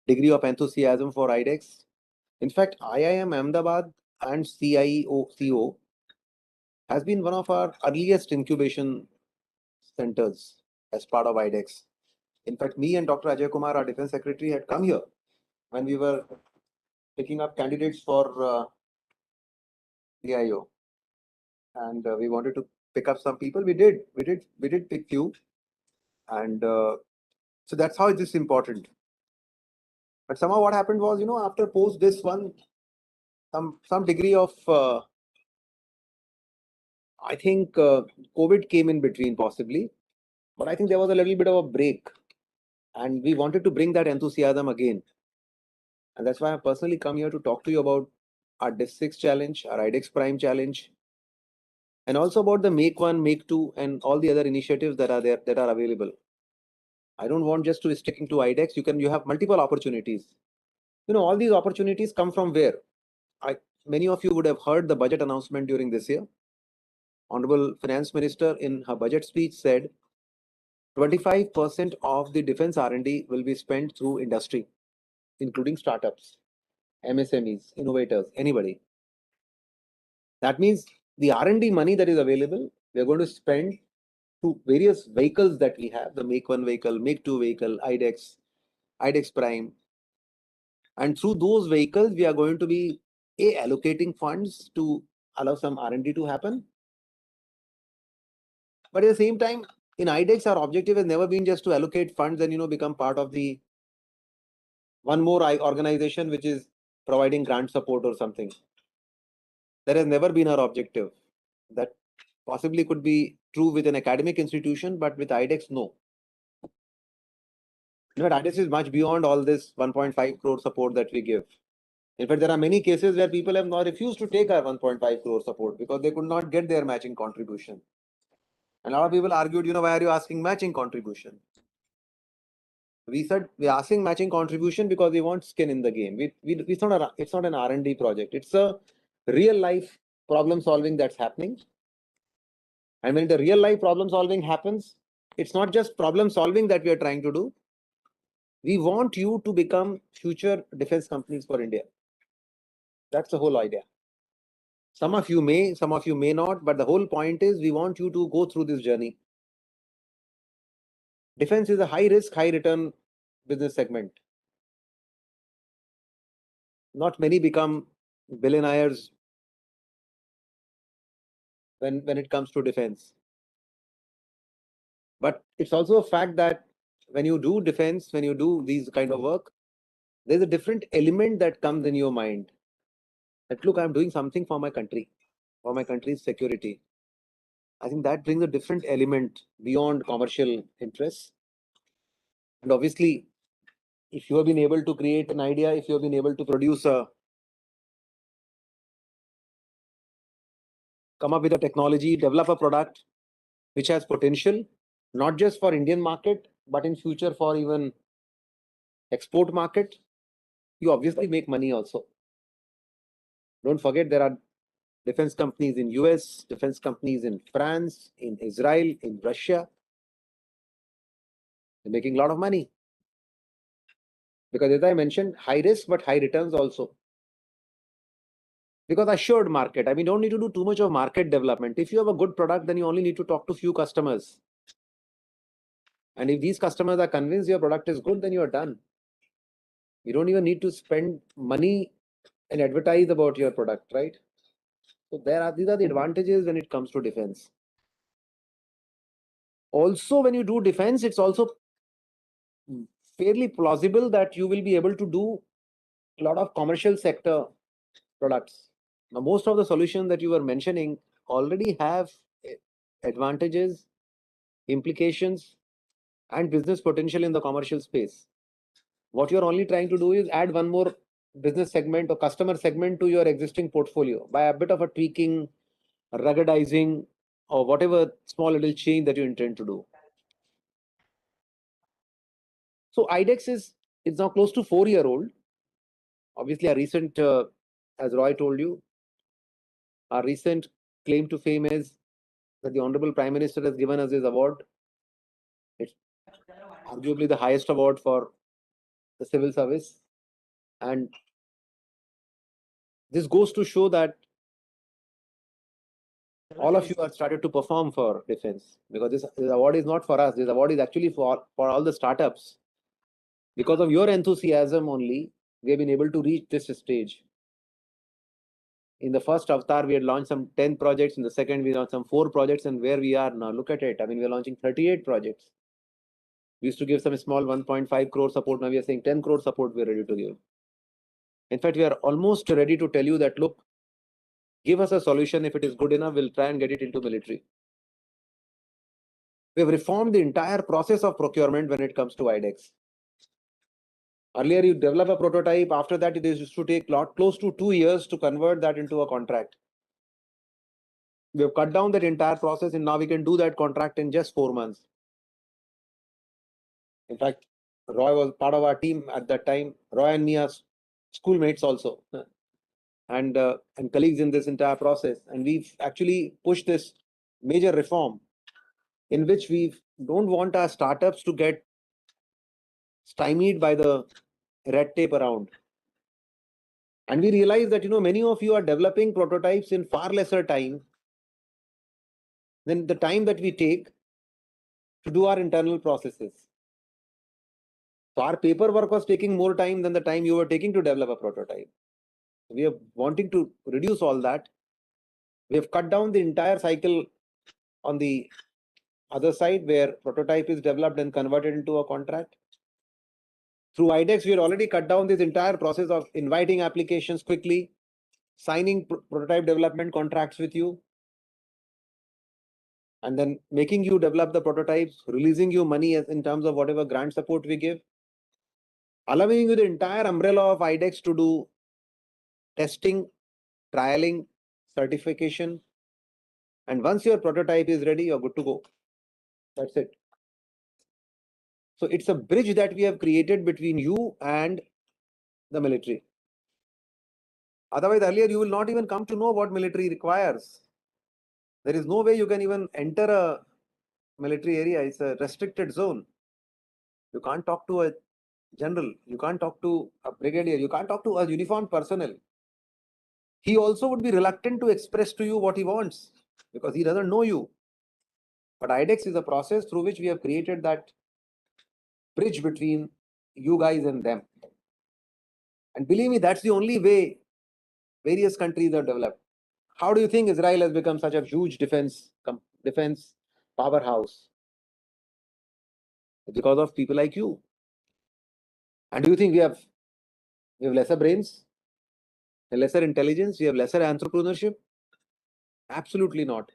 degree of enthusiasm for iDEX. In fact, IIM Ahmedabad and CO has been one of our earliest incubation centers as part of iDEX. In fact, me and Dr. Ajay Kumar, our Defense Secretary, had come here when we were picking up candidates for DIO, and we wanted to pick up some people. We did pick few, and so that's how it is important. But somehow what happened was, after post this one, some degree of I think COVID came in between possibly, but I think there was a little bit of a break, and we wanted to bring that enthusiasm again. And that's why I personally come here to talk to you about our DIS 6 challenge, our iDEX Prime challenge, and also about the Make 1, Make 2, and all the other initiatives that are there that are available. I don't want just to be sticking to iDEX. You have multiple opportunities. All these opportunities come from where? Many of you would have heard the budget announcement during this year. Honorable Finance Minister in her budget speech said 25% of the defense R&D will be spent through industry, including startups, MSMEs, innovators, anybody. That means the R&D money that is available, we are going to spend to various vehicles that we have, the Make 1 vehicle, Make 2 vehicle, iDEX Prime. And through those vehicles, we are going to be allocating funds to allow some R&D to happen. But at the same time, in iDEX, our objective has never been just to allocate funds and become part of the one more organization which is providing grant support or something. That has never been our objective. That possibly could be true with an academic institution, but with iDEX, no. In fact, iDEX is much beyond all this 1.5 crore support that we give. In fact, there are many cases where people have now refused to take our 1.5 crore support because they could not get their matching contribution. And a lot of people argued, why are you asking matching contribution? We said we're asking matching contribution because we want skin in the game. It's not an R&D project. It's a real life problem solving that's happening. And when the real life problem solving happens, it's not just problem solving that we are trying to do. We want you to become future defense companies for India. That's the whole idea. Some of you may not, but the whole point is we want you to go through this journey. Defense is a high risk, high return business segment. Not many become billionaires when it comes to defense. But it's also a fact that when you do defense, when you do these kind of work, there's a different element that comes in your mind. That look, I'm doing something for my country, for my country's security. I think that brings a different element beyond commercial interests. And obviously, if you have been able to create an idea, if you have been able to come up with a technology, develop a product which has potential, not just for Indian market, but in future for even export market, you obviously make money also. Don't forget there are defense companies in US, defense companies in France, in Israel, in Russia. They're making a lot of money. Because as I mentioned, high risk but high returns also. Because assured market, I mean, don't need to do too much of market development. If you have a good product, then you only need to talk to few customers. And if these customers are convinced your product is good, then you are done. You don't even need to spend money and advertise about your product, right? So these are the advantages when it comes to defense. Also, when you do defense, it's also fairly plausible that you will be able to do a lot of commercial sector products. Now, most of the solutions that you were mentioning already have advantages, implications, and business potential in the commercial space. What you're only trying to do is add one more business segment or customer segment to your existing portfolio by a bit of a tweaking, ruggedizing, or whatever small little change that you intend to do. So iDEX is now close to 4-year-old. Obviously, our recent, as Roy told you, our recent claim to fame is that the Honorable Prime Minister has given us this award. It's arguably the highest award for the civil service. And this goes to show that all of you have started to perform for defense, because this award is not for us. This award is actually for all the startups. Because of your enthusiasm only, we have been able to reach this stage. In the first avatar, we had launched some 10 projects. In the second, we launched some 4 projects. And where we are now, look at it. I mean, we're launching 38 projects. We used to give some small 1.5 crore support. Now we are saying 10 crore support we're ready to give. In fact, we are almost ready to tell you that, look, give us a solution. If it is good enough, we'll try and get it into military. We have reformed the entire process of procurement when it comes to iDEX. Earlier, you develop a prototype. After that, it used to take close to 2 years to convert that into a contract. We have cut down that entire process, and now we can do that contract in just 4 months. In fact, Roy was part of our team at that time. Roy and me are schoolmates also, and colleagues in this entire process. And we've actually pushed this major reform in which we don't want our startups to get stymied by the red tape around. And we realize that, many of you are developing prototypes in far lesser time than the time that we take to do our internal processes. So our paperwork was taking more time than the time you were taking to develop a prototype. We are wanting to reduce all that. We have cut down the entire cycle on the other side where prototype is developed and converted into a contract. Through iDEX, we had already cut down this entire process of inviting applications quickly, signing prototype development contracts with you, and then making you develop the prototypes, releasing you money in terms of whatever grant support we give, allowing you the entire umbrella of iDEX to do testing, trialing, certification. And once your prototype is ready, you're good to go. That's it. So it's a bridge that we have created between you and the military. Otherwise, earlier you will not even come to know what military requires. There is no way you can even enter a military area. It's a restricted zone. You can't talk to a general. You can't talk to a brigadier. You can't talk to a uniformed personnel. He also would be reluctant to express to you what he wants because he doesn't know you. But iDEX is a process through which we have created that bridge between you guys and them. And believe me, that's the only way various countries are developed. How do you think Israel has become such a huge defense powerhouse? Because of people like you. And do you think we have We have lesser brains, lesser intelligence, we have lesser entrepreneurship. Absolutely not.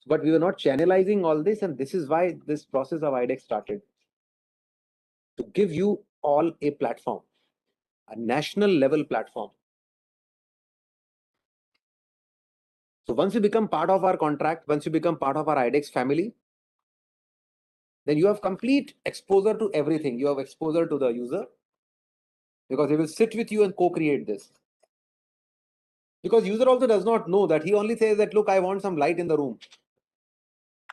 But we were not channelizing all this, and this is why this process of iDEX started. To give you all a platform, a national level platform. So once you become part of our contract, once you become part of our iDEX family, then you have complete exposure to everything. You have exposure to the user, because he will sit with you and co-create this. Because user also does not know that. He only says that, look, I want some light in the room.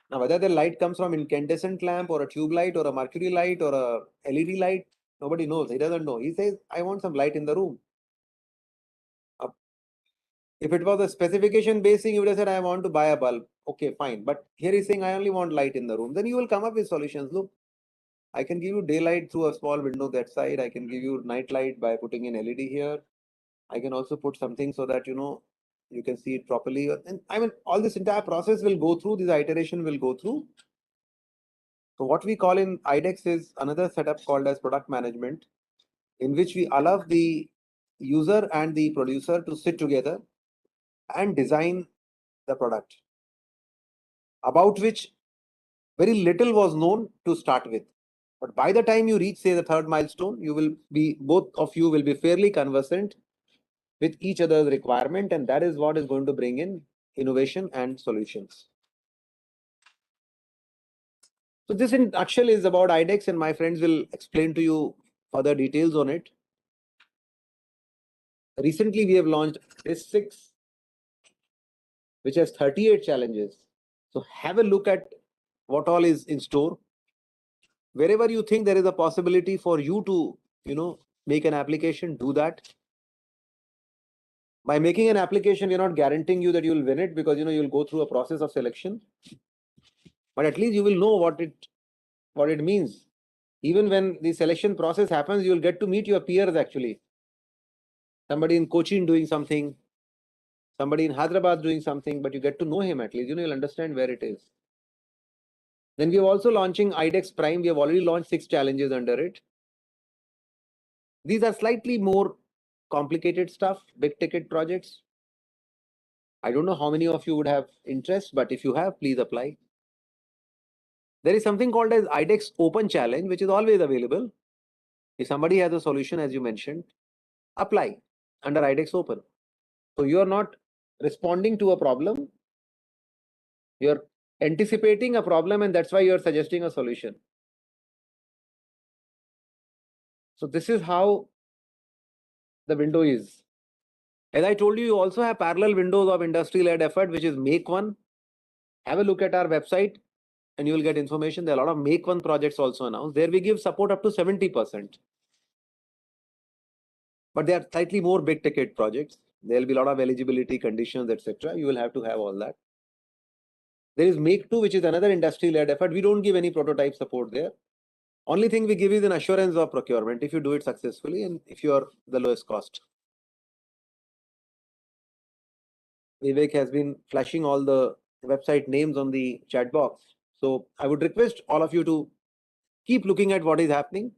Now, whether the light comes from incandescent lamp or a tube light or a mercury light or a LED light, nobody knows. He doesn't know. He says, I want some light in the room. If it was a specification based thing, you would have said, I want to buy a bulb. Okay, fine. But here he's saying, I only want light in the room. Then you will come up with solutions. Look, I can give you daylight through a small window that side. I can give you night light by putting in LED here. I can also put something so that, you can see it properly. And I mean, all this entire process will go through, this iteration will go through. So what we call in iDEX is another setup called as product management, in which we allow the user and the producer to sit together and design the product, about which very little was known to start with. But by the time you reach, say, the third milestone, both of you will be fairly conversant with each other's requirement, and that is what is going to bring in innovation and solutions. So this in nutshell is about iDEX, and my friends will explain to you further details on it. Recently, we have launched this 6, which has 38 challenges. So have a look at what all is in store. Wherever you think there is a possibility for you to, make an application, do that. By making an application, we're not guaranteeing you that you will win it, because, you'll go through a process of selection. But at least you will know what it means. Even when the selection process happens, you will get to meet your peers actually. Somebody in Cochin doing something, somebody in Hyderabad doing something, but you get to know him at least. You'll understand where it is. Then we are also launching iDEX Prime. We have already launched 6 challenges under it. These are slightly more complicated stuff, big ticket projects. I don't know how many of you would have interest, but if you have, please apply. There is something called as iDEX Open Challenge, which is always available. If somebody has a solution, as you mentioned, apply under iDEX Open. So you are not responding to a problem. You're anticipating a problem, and that's why you're suggesting a solution. So this is how the window is. As I told you, you also have parallel windows of industry-led effort, which is Make One. Have a look at our website and you will get information. There are a lot of Make One projects also announced. There we give support up to 70%. But they are slightly more big ticket projects. There will be a lot of eligibility conditions, etc. You will have to have all that. There is Make Two, which is another industry-led effort. We don't give any prototype support there. Only thing we give is an assurance of procurement if you do it successfully and if you are the lowest cost. Vivek has been flashing all the website names on the chat box. So I would request all of you to keep looking at what is happening.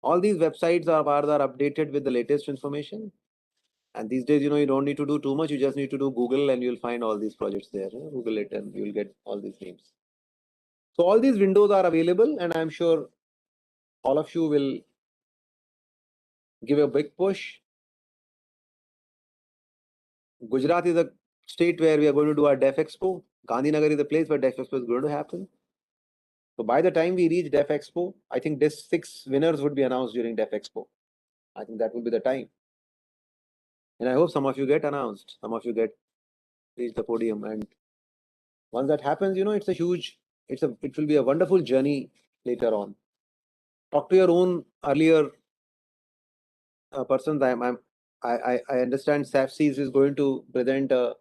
All these websites are updated with the latest information. And these days, you don't need to do too much. You just need to do Google and you'll find all these projects there. Google it and you'll get all these names. So all these windows are available, and I'm sure all of you will give a big push. Gujarat is a state where we are going to do our DEF Expo. Gandhinagar is the place where DEF Expo is going to happen. So by the time we reach DEF Expo, I think this 6 winners would be announced during DEF Expo. I think that will be the time. And I hope some of you get announced. Some of you reach the podium. And once that happens, it will be a wonderful journey later on. Talk to your own earlier persons. I understand SAFCs is going to present a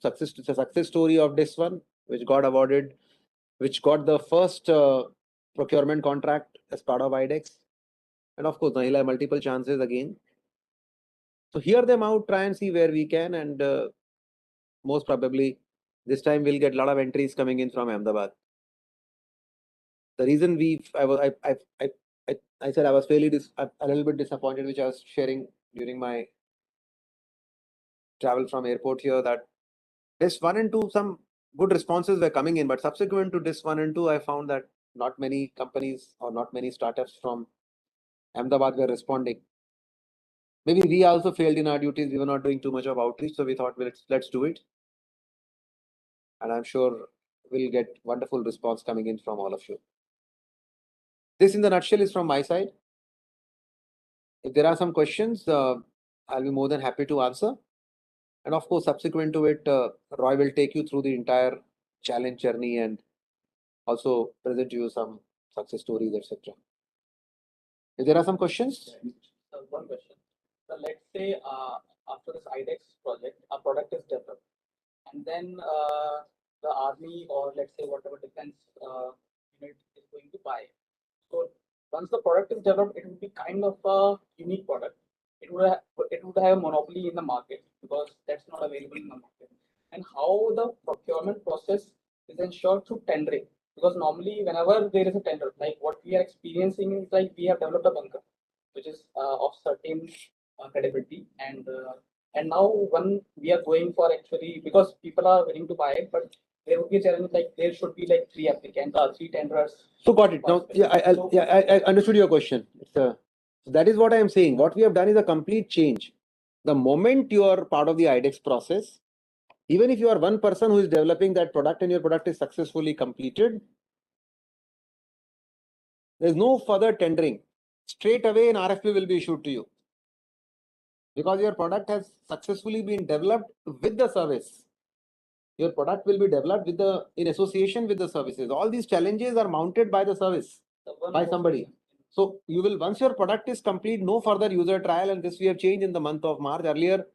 success story of this one, which got awarded, which got the first procurement contract as part of iDEX. And of course, he'll have multiple chances again. So hear them out, try and see where we can, and most probably this time we'll get a lot of entries coming in from Ahmedabad. The reason I said I was fairly a little bit disappointed, which I was sharing during my travel from airport here, that this 1 and 2, some good responses were coming in, but subsequent to this 1 and 2, I found that not many companies or not many startups from Ahmedabad were responding. Maybe we also failed in our duties. We were not doing too much of outreach, so we thought, well, let's do it. And I'm sure we'll get wonderful response coming in from all of you. This in the nutshell is from my side. If there are some questions, I'll be more than happy to answer. And of course, subsequent to it, Roy will take you through the entire challenge journey and also present you some success stories, etc. If there are some questions? One question. So let's say after this iDEX project, a product is developed, and then the army or let's say whatever defense unit is going to buy. So once the product is developed, it will be kind of a unique product. It would have a monopoly in the market because that's not available in the market. And how the procurement process is ensured through tendering, because normally whenever there is a tender, like what we are experiencing is like we have developed a bunker which is of certain credibility, and now when we are going for actually, because people are willing to buy it, but there would be a challenge like there should be like 3 applicants or 3 tenderers. So got it. Now, yeah, I understood your question. That is what I am saying. What we have done is a complete change. The moment you are part of the iDEX process, even if you are one person who is developing that product and your product is successfully completed, there is no further tendering. Straight away an RFP will be issued to you, because your product has successfully been developed with the service. Your product will be developed with in association with the services. All these challenges are mounted by the service, by somebody. So you will, once your product is complete, no further user trial, and this we have changed in the month of March. Earlier,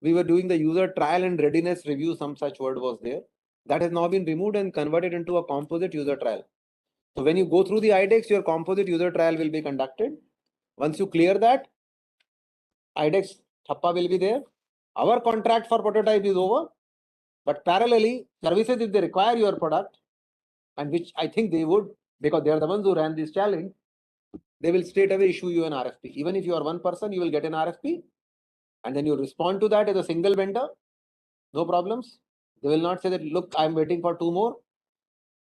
we were doing the user trial and readiness review, some such word was there. That has now been removed and converted into a composite user trial. So when you go through the iDEX, your composite user trial will be conducted. Once you clear that, iDEX Thappa will be there. Our contract for prototype is over. But parallelly, services, if they require your product, and which I think they would, because they are the ones who ran this challenge, they will straight away issue you an RFP. Even if you are one person, you will get an RFP, and then you respond to that as a single vendor. No problems. They will not say that, look, I'm waiting for 2 more.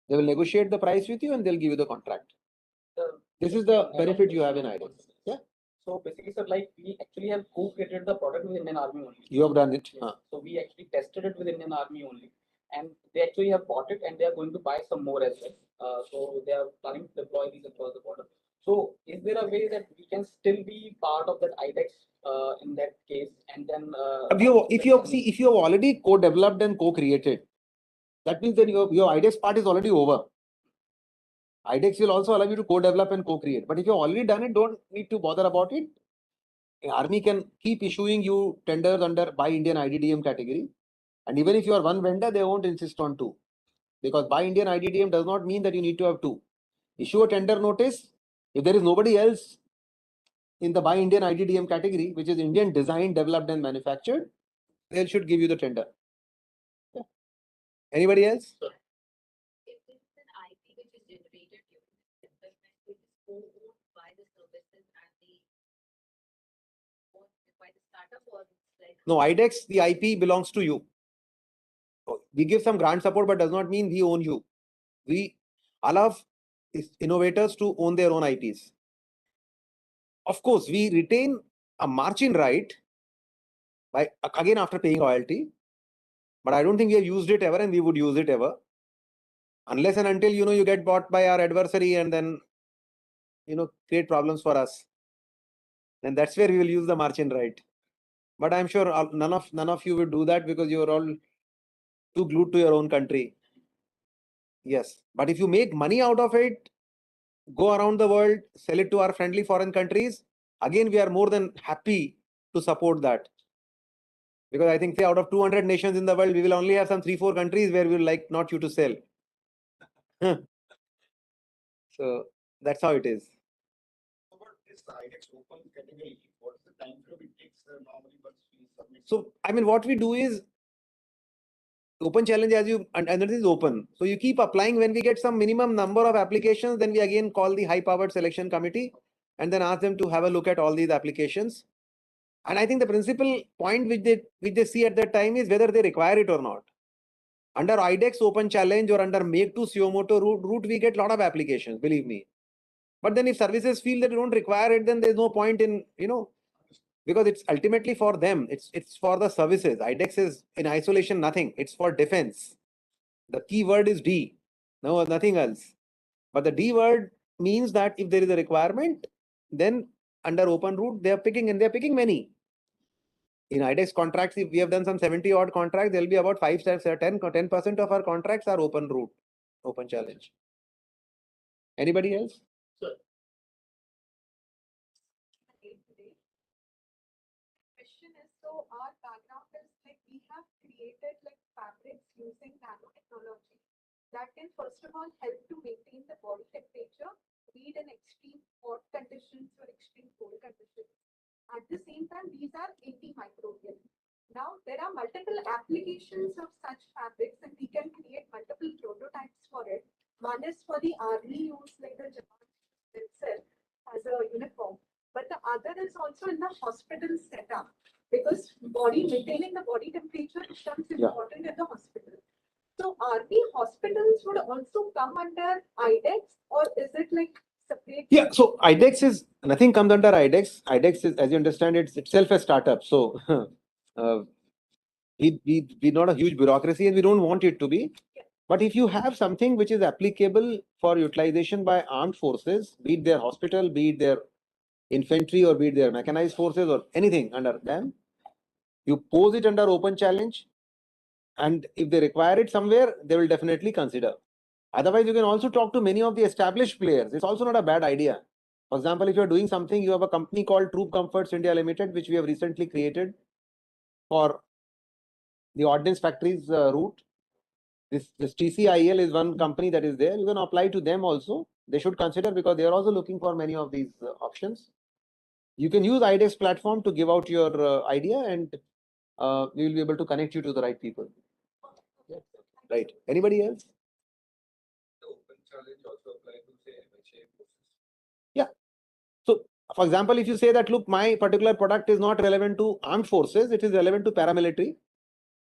They will negotiate the price with you and they'll give you the contract. This is the benefit you have in iDEX. Yeah. So basically, sir, like we actually have co-created the product with Indian Army only. You have done it. Yes. So we actually tested it with Indian Army only, and they actually have bought it, and they are going to buy some more as well. So they are planning to deploy these across the border. So is there a way that we can still be part of that iDEX in that case, and then if you have already co-developed and co-created, that means that your iDEX part is already over. iDEX will also allow you to co-develop and co-create. But if you've already done it, don't need to bother about it. Army can keep issuing you tenders under Buy Indian IDDM category. And even if you are one vendor, they won't insist on 2. Because Buy Indian IDDM does not mean that you need to have 2. Issue a tender notice. If there is nobody else in the Buy Indian IDDM category, which is Indian designed, developed and manufactured, they should give you the tender. Yeah. Anybody else? If this is an IP which is generated during the development, it is co-owned by the services and by the startup, or like No, iDEX, the IP belongs to you. We give some grant support, but does not mean we own you. We allow innovators to own their own IPs. Of course, we retain a margin right by, again, after paying royalty, but I don't think we have used it ever, and we would use it ever, unless and until you get bought by our adversary and then create problems for us. Then that's where we will use the margin right. But I'm sure none of you will do that, because you are all too glued to your own country. Yes, but if you make money out of it, go around the world, sell it to our friendly foreign countries, again, we are more than happy to support that. Because I think, say, out of 200 nations in the world, we will only have some 3-4 countries where we will like not you to sell. So that's how it is. This iDEX open category, what is the time frame it takes normally once we submit? So, I mean, what we do is, open challenge as you, and this is open. So you keep applying. When we get some minimum number of applications, then we again call the high powered selection committee and then ask them to have a look at all these applications. And I think the principal point which they see at that time is whether they require it or not. Under iDEX open challenge or under make to Suomoto route, we get a lot of applications, believe me. But then if services feel that they don't require it, then there's no point in, because it's ultimately for them. It's for the services. iDEX is in isolation nothing. It's for defense. The key word is D. No, nothing else. But the D word means that if there is a requirement, then under open route, they are picking, and they're picking many. In iDEX contracts, if we have done some 70 odd contracts, there'll be about 10% of our contracts are open route, open challenge. Anybody else? Question is, so our background is like we have created like fabrics using nanotechnology that can first of all help to maintain the body temperature, be it in extreme hot conditions or extreme cold conditions. At the same time, these are antimicrobial. Now, there are multiple applications of such fabrics and we can create multiple prototypes for it. One is for the army use, like the Jawan itself as a uniform, but the other is also in the hospital setup because maintaining the body temperature becomes important in the hospital. So, army hospitals would also come under iDEX, or is it like separate? Yeah, so iDEX is, nothing comes under iDEX. iDEX is, as you understand, it's itself a startup. So we're not a huge bureaucracy and we don't want it to be. But if you have something which is applicable for utilization by armed forces, be it their hospital, be it their infantry, or be it their mechanized forces or anything under them, you pose it under open challenge. And if they require it somewhere, they will definitely consider. Otherwise, you can also talk to many of the established players. It's also not a bad idea. For example, if you're doing something, you have a company called Troop Comforts India Limited, which we have recently created for the ordnance factories route. This TCIL is one company that is there. You can apply to them also. They should consider because they are also looking for many of these options. You can use iDEX platform to give out your idea, and we will be able to connect you to the right people. Yeah. Right. Anybody else? The open challenge also apply to say MHA process. Yeah. So, for example, if you say that, look, my particular product is not relevant to armed forces, it is relevant to paramilitary,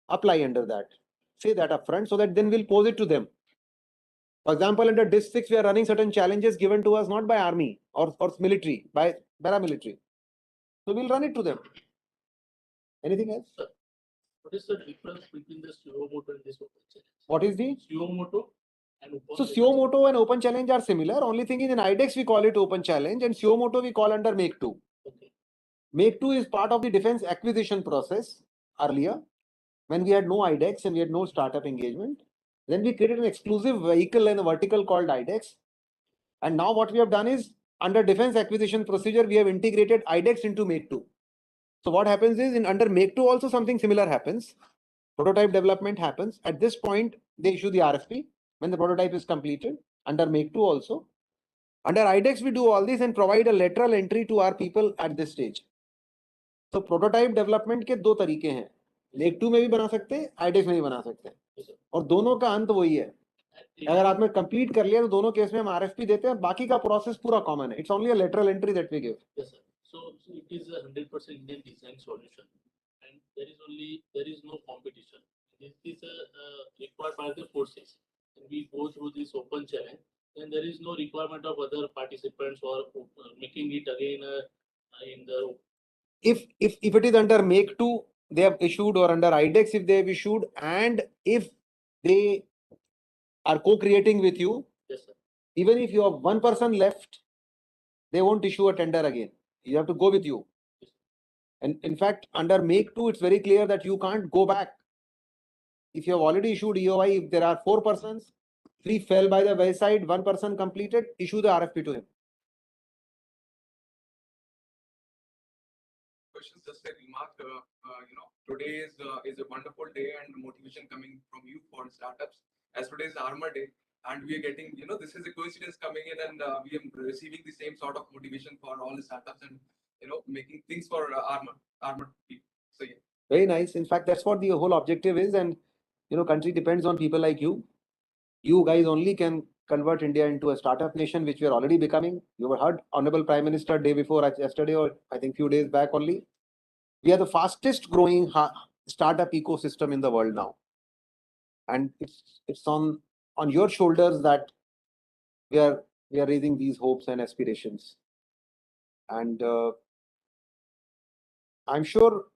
apply under that. Say that upfront so that then we'll pose it to them. For example, under District 6, we are running certain challenges given to us not by army or military, by paramilitary. So we'll run it to them. Anything else? What is the difference between the Suomoto and this open challenge? What is the? Suomoto and open So Suomoto and open challenge are similar. Only thing is in iDEX we call it open challenge and Suomoto we call under make to. Okay. Make to is part of the defense acquisition process earlier when we had no iDEX and we had no startup engagement. Then we created an exclusive vehicle and a vertical called iDEX. And now what we have done is under defense acquisition procedure, we have integrated iDEX into make to. So what happens is in under make to also something similar happens. Prototype development happens. At this point, they issue the RFP when the prototype is completed. Under make to also. Under iDEX, we do all this and provide a lateral entry to our people at this stage. So prototype development के दो तरीके हैं. Make to में भी बना सकते हैं, iDEX में भी बना सकते हैं. और दोनों का अंत वही है. अगर आपने कंप्लीट कर लिया तो दोनों केस में हम RFP देते हैं. बाकी का प्रोसेस पूरा कॉमन है. It's only a lateral entry that we give. Yes, sir. So it is a 100% Indian design solution, and there is no competition. This is required by the forces, and we go through this open challenge. And there is no requirement of other participants or making it again in the. If it is under make to, they have issued, or under iDEX if they have issued, and if they are co-creating with you, Yes, sir. even if you have one person left, they won't issue a tender again. You have to go with you. Yes. And in fact, under make to, it's very clear that you can't go back. If you have already issued EOI, if there are 4 persons, 3 fell by the wayside, 1 person completed, issue the RFP to him. Questions, just a remark. Today is a wonderful day and motivation coming from you for startups. As today is Armor Day, and we are getting, this is a coincidence coming in, and we are receiving the same sort of motivation for all the startups and making things for armor people. So yeah. Very nice. In fact, that's what the whole objective is, and country depends on people like you. You guys only can convert India into a startup nation, which we are already becoming. You were heard Honorable Prime Minister day before yesterday, or I think few days back only. We are the fastest growing startup ecosystem in the world now, and it's on your shoulders that we are raising these hopes and aspirations. And I'm sure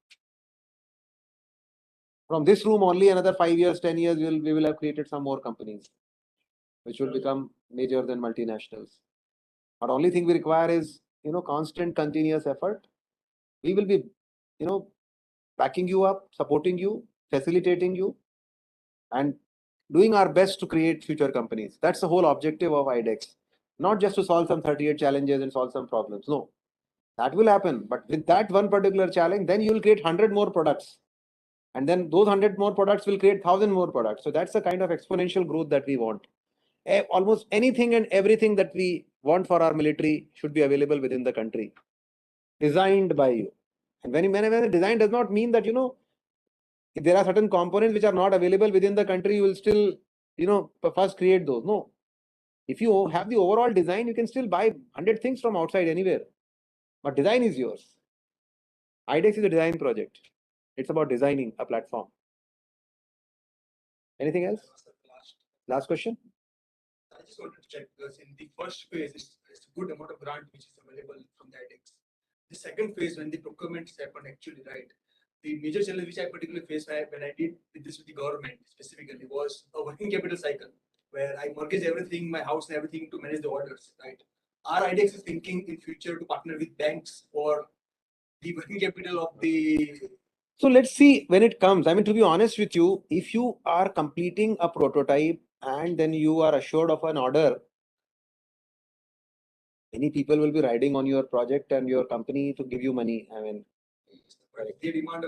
from this room only another 5 years, 10 years, we will have created some more companies which will become major than multinationals. But only thing we require is, constant, continuous effort. We will be, backing you up, supporting you, facilitating you, and doing our best to create future companies. That's the whole objective of iDEX. Not just to solve some 38 challenges and solve some problems. No, that will happen. But with that one particular challenge, then you will create 100 more products. And then those 100 more products will create 1,000 more products. So that's the kind of exponential growth that we want. Almost anything and everything that we want for our military should be available within the country, designed by you. And whenever design does not mean that, if there are certain components which are not available within the country, you will still, first create those. No. If you have the overall design, you can still buy 100 things from outside anywhere. But design is yours. iDEX is a design project. It's about designing a platform. Anything else? Last question? I just wanted to check because in the first phase, it's a good amount of grant which is available from the iDEX. The second phase, when the procurement happened, actually, right? The major challenge which I particularly faced when I did this with the government specifically was a working capital cycle where I mortgage everything, my house and everything to manage the orders, right? Our iDEX is thinking in future to partner with banks for the working capital of the. So let's see when it comes. I mean, to be honest with you, if you are completing a prototype and then you are assured of an order, many people will be riding on your project and your company to give you money. I mean,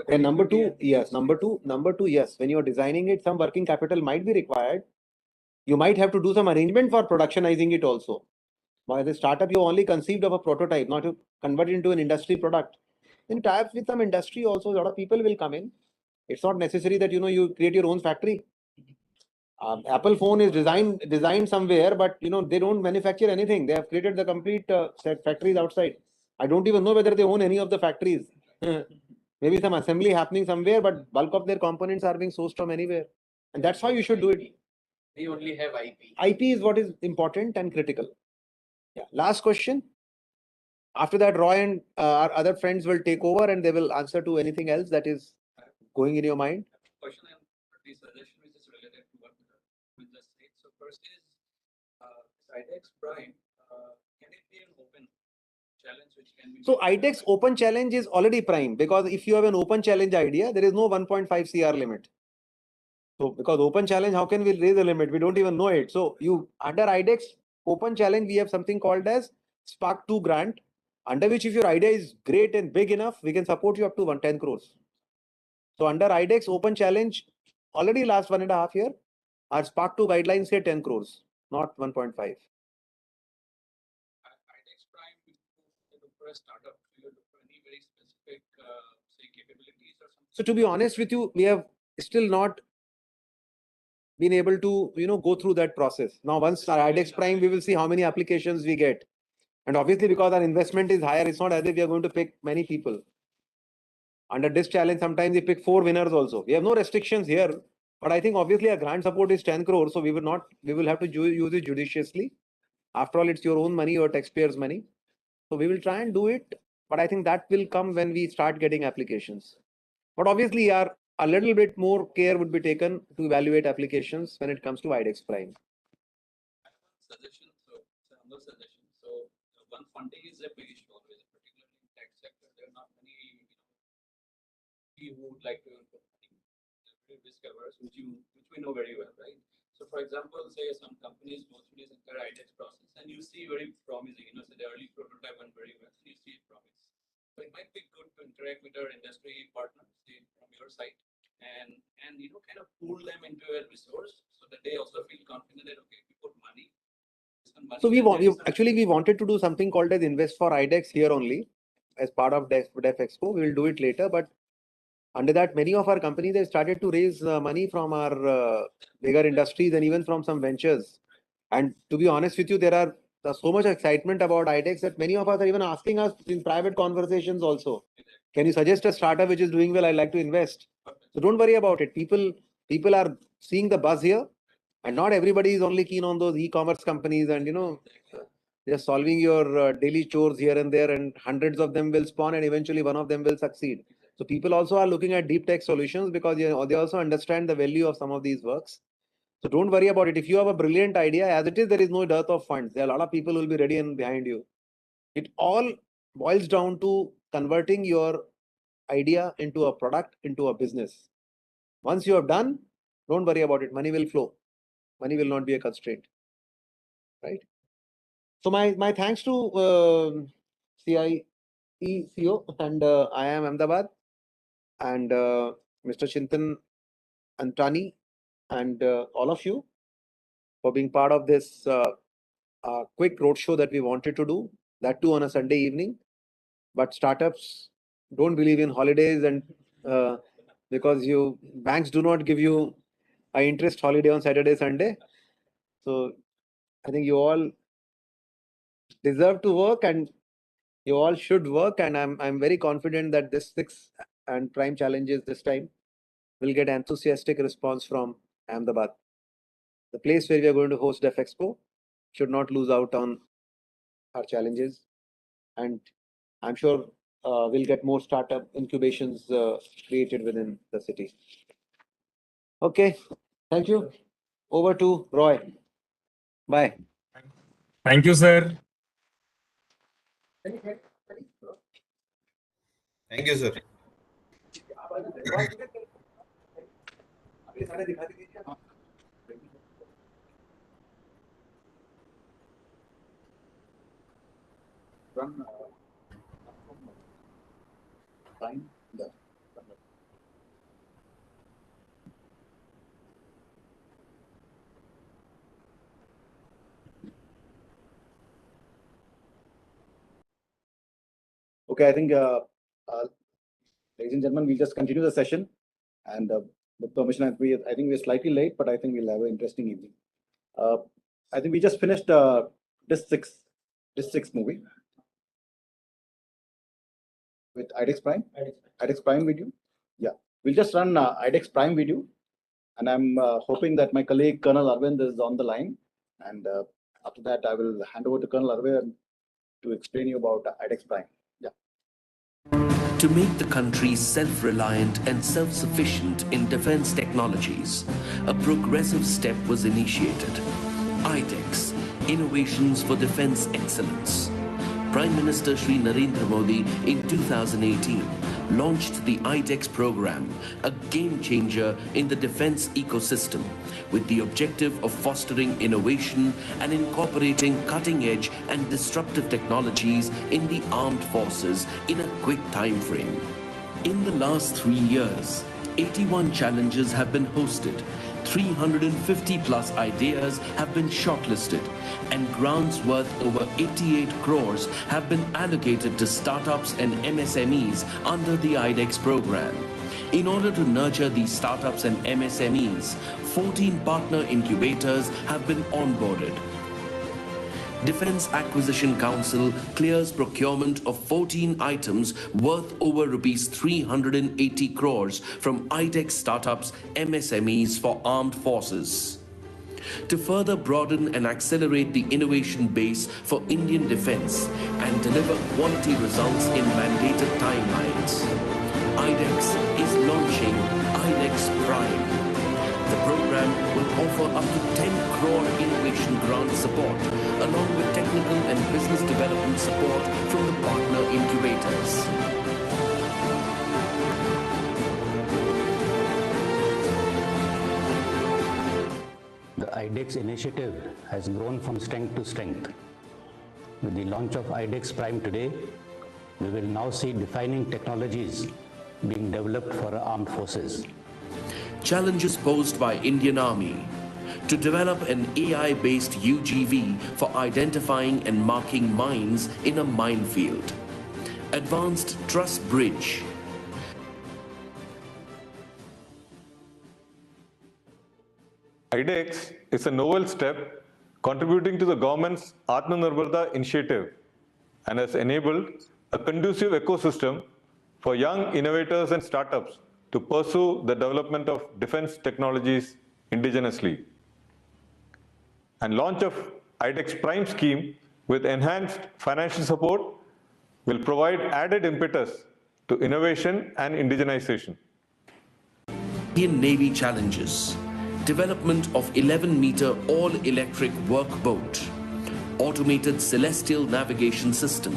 and number two, yes. Number two, yes. When you're designing it, some working capital might be required. You might have to do some arrangement for productionizing it also. By the startup, you only conceived of a prototype, not to convert it into an industry product. In tie-ups with some industry also, a lot of people will come in. It's not necessary that you create your own factory. Apple phone is designed somewhere, but they don't manufacture anything. They have created the complete factories outside. I don't even know whether they own any of the factories. Maybe some assembly happening somewhere, but bulk of their components are being sourced from anywhere. And that's how you should do it. We only have IP. IP is what is important and critical. Yeah. Last question. After that, Roy and our other friends will take over and they will answer to anything else that is going in your mind. Question and the suggestion which is related to what we just said. So first is iDEX Prime. Can it be an open challenge which can be? So iDEX open challenge is already prime because if you have an open challenge idea, there is no 1.5 CR limit. So because open challenge, how can we raise a limit? We don't even know it. So you under iDEX open challenge, we have something called as Spark 2 grant, under which if your idea is great and big enough, we can support you up to 110 crores. So under iDEX open challenge, already last 1.5 years, our Spark 2 guidelines say 10 crores, not 1.5. iDEX Prime for a startup, you look for any very specific say capabilities or something. So to be honest with you, we have still not been able to go through that process. Now once our iDEX Prime, we will see how many applications we get. And obviously because our investment is higher, it's not as if we are going to pick many people. Under this challenge, sometimes we pick 4 winners also. We have no restrictions here, but I think obviously our grant support is 10 crores. So we will have to use it judiciously. After all, it's your own money, your taxpayers' money. So we will try and do it. But I think that will come when we start getting applications. But obviously, a little bit more care would be taken to evaluate applications when it comes to iDEX Prime. Suggestion, so it's a humble suggestion. So one, funding is a big issue always, particularly in tech sector. There are not many who would like to input money. Risk averse, which we know very well, right? So for example, say some companies go through this entire iDEX process and you see very promising, say the early prototype went very well, and you see it promise. So it might be good to interact with our industry partners, say from your side, and kind of pool them into a resource so that they also feel confident that okay, we put money. So we wanted to do something called as Invest for iDEX here only as part of DEF Expo. We will do it later, but Under that, many of our companies have started to raise money from our bigger industries and even from some ventures. And to be honest with you, there's so much excitement about iDEX that many of us are even asking us in private conversations also. Can you suggest a startup which is doing well? I'd like to invest. So don't worry about it. People are seeing the buzz here, and not everybody is only keen on those e-commerce companies and just solving your daily chores here and there, and hundreds of them will spawn and eventually one of them will succeed. So people also are looking at deep tech solutions because they also understand the value of some of these works. So don't worry about it. If you have a brilliant idea, as it is, there is no dearth of funds. There are a lot of people who will be ready and behind you. It all boils down to converting your idea into a product, into a business. Once you have done, don't worry about it. Money will flow. Money will not be a constraint. Right? So my thanks to CIE CEO and IIM Ahmedabad and Mr. Chintan Antani and all of you for being part of this quick roadshow that we wanted to do, that too on a Sunday evening. But startups don't believe in holidays, and because banks do not give you an interest holiday on Saturday, Sunday. So I think you all deserve to work and you all should work. And I'm very confident that this 6 and prime challenges this time will get enthusiastic response from Ahmedabad. The place where we are going to host Def Expo should not lose out on our challenges. And I'm sure we'll get more startup incubations created within the city. Okay, thank you. Over to Roy. Bye. Thank you, sir. Thank you, sir. Okay, I think, ladies and gentlemen, we'll just continue the session. And with permission, I think we're slightly late, but I think we'll have an interesting evening. I think we just finished this six movie with iDEX Prime. iDEX Prime video. Yeah, we'll just run iDEX Prime video. And I'm hoping that my colleague Colonel Arvind is on the line. And after that, I will hand over to Colonel Arvind to explain you about iDEX Prime. Yeah. To make the country self-reliant and self-sufficient in defense technologies, a progressive step was initiated. iDEX, Innovations for Defense Excellence. Prime Minister Shri Narendra Modi in 2018 launched the iDEX program, a game changer in the defense ecosystem, with the objective of fostering innovation and incorporating cutting-edge and disruptive technologies in the armed forces in a quick time frame. In the last 3 years, 81 challenges have been hosted, 350 plus ideas have been shortlisted, and grants worth over 88 crores have been allocated to startups and MSMEs under the iDEX program. In order to nurture these startups and MSMEs, 14 partner incubators have been onboarded. Defence Acquisition Council clears procurement of 14 items worth over rupees 380 crores from iDEX startups, MSMEs for armed forces. To further broaden and accelerate the innovation base for Indian defence and deliver quality results in mandated timelines, iDEX is launching iDEX Prime. The program will offer up to 10 crore innovation grant support, along with technical and business development support from the partner incubators. The iDEX initiative has grown from strength to strength. With the launch of iDEX Prime today, we will now see defining technologies being developed for our armed forces. Challenges posed by Indian Army to develop an AI-based UGV for identifying and marking mines in a minefield. Advanced Truss Bridge. iDEX is a novel step contributing to the government's Atmanirbharta initiative and has enabled a conducive ecosystem for young innovators and startups to pursue the development of defense technologies indigenously. And launch of iDEX Prime scheme with enhanced financial support will provide added impetus to innovation and indigenization. Indian Navy challenges. Development of 11-meter all-electric workboat. Automated celestial navigation system.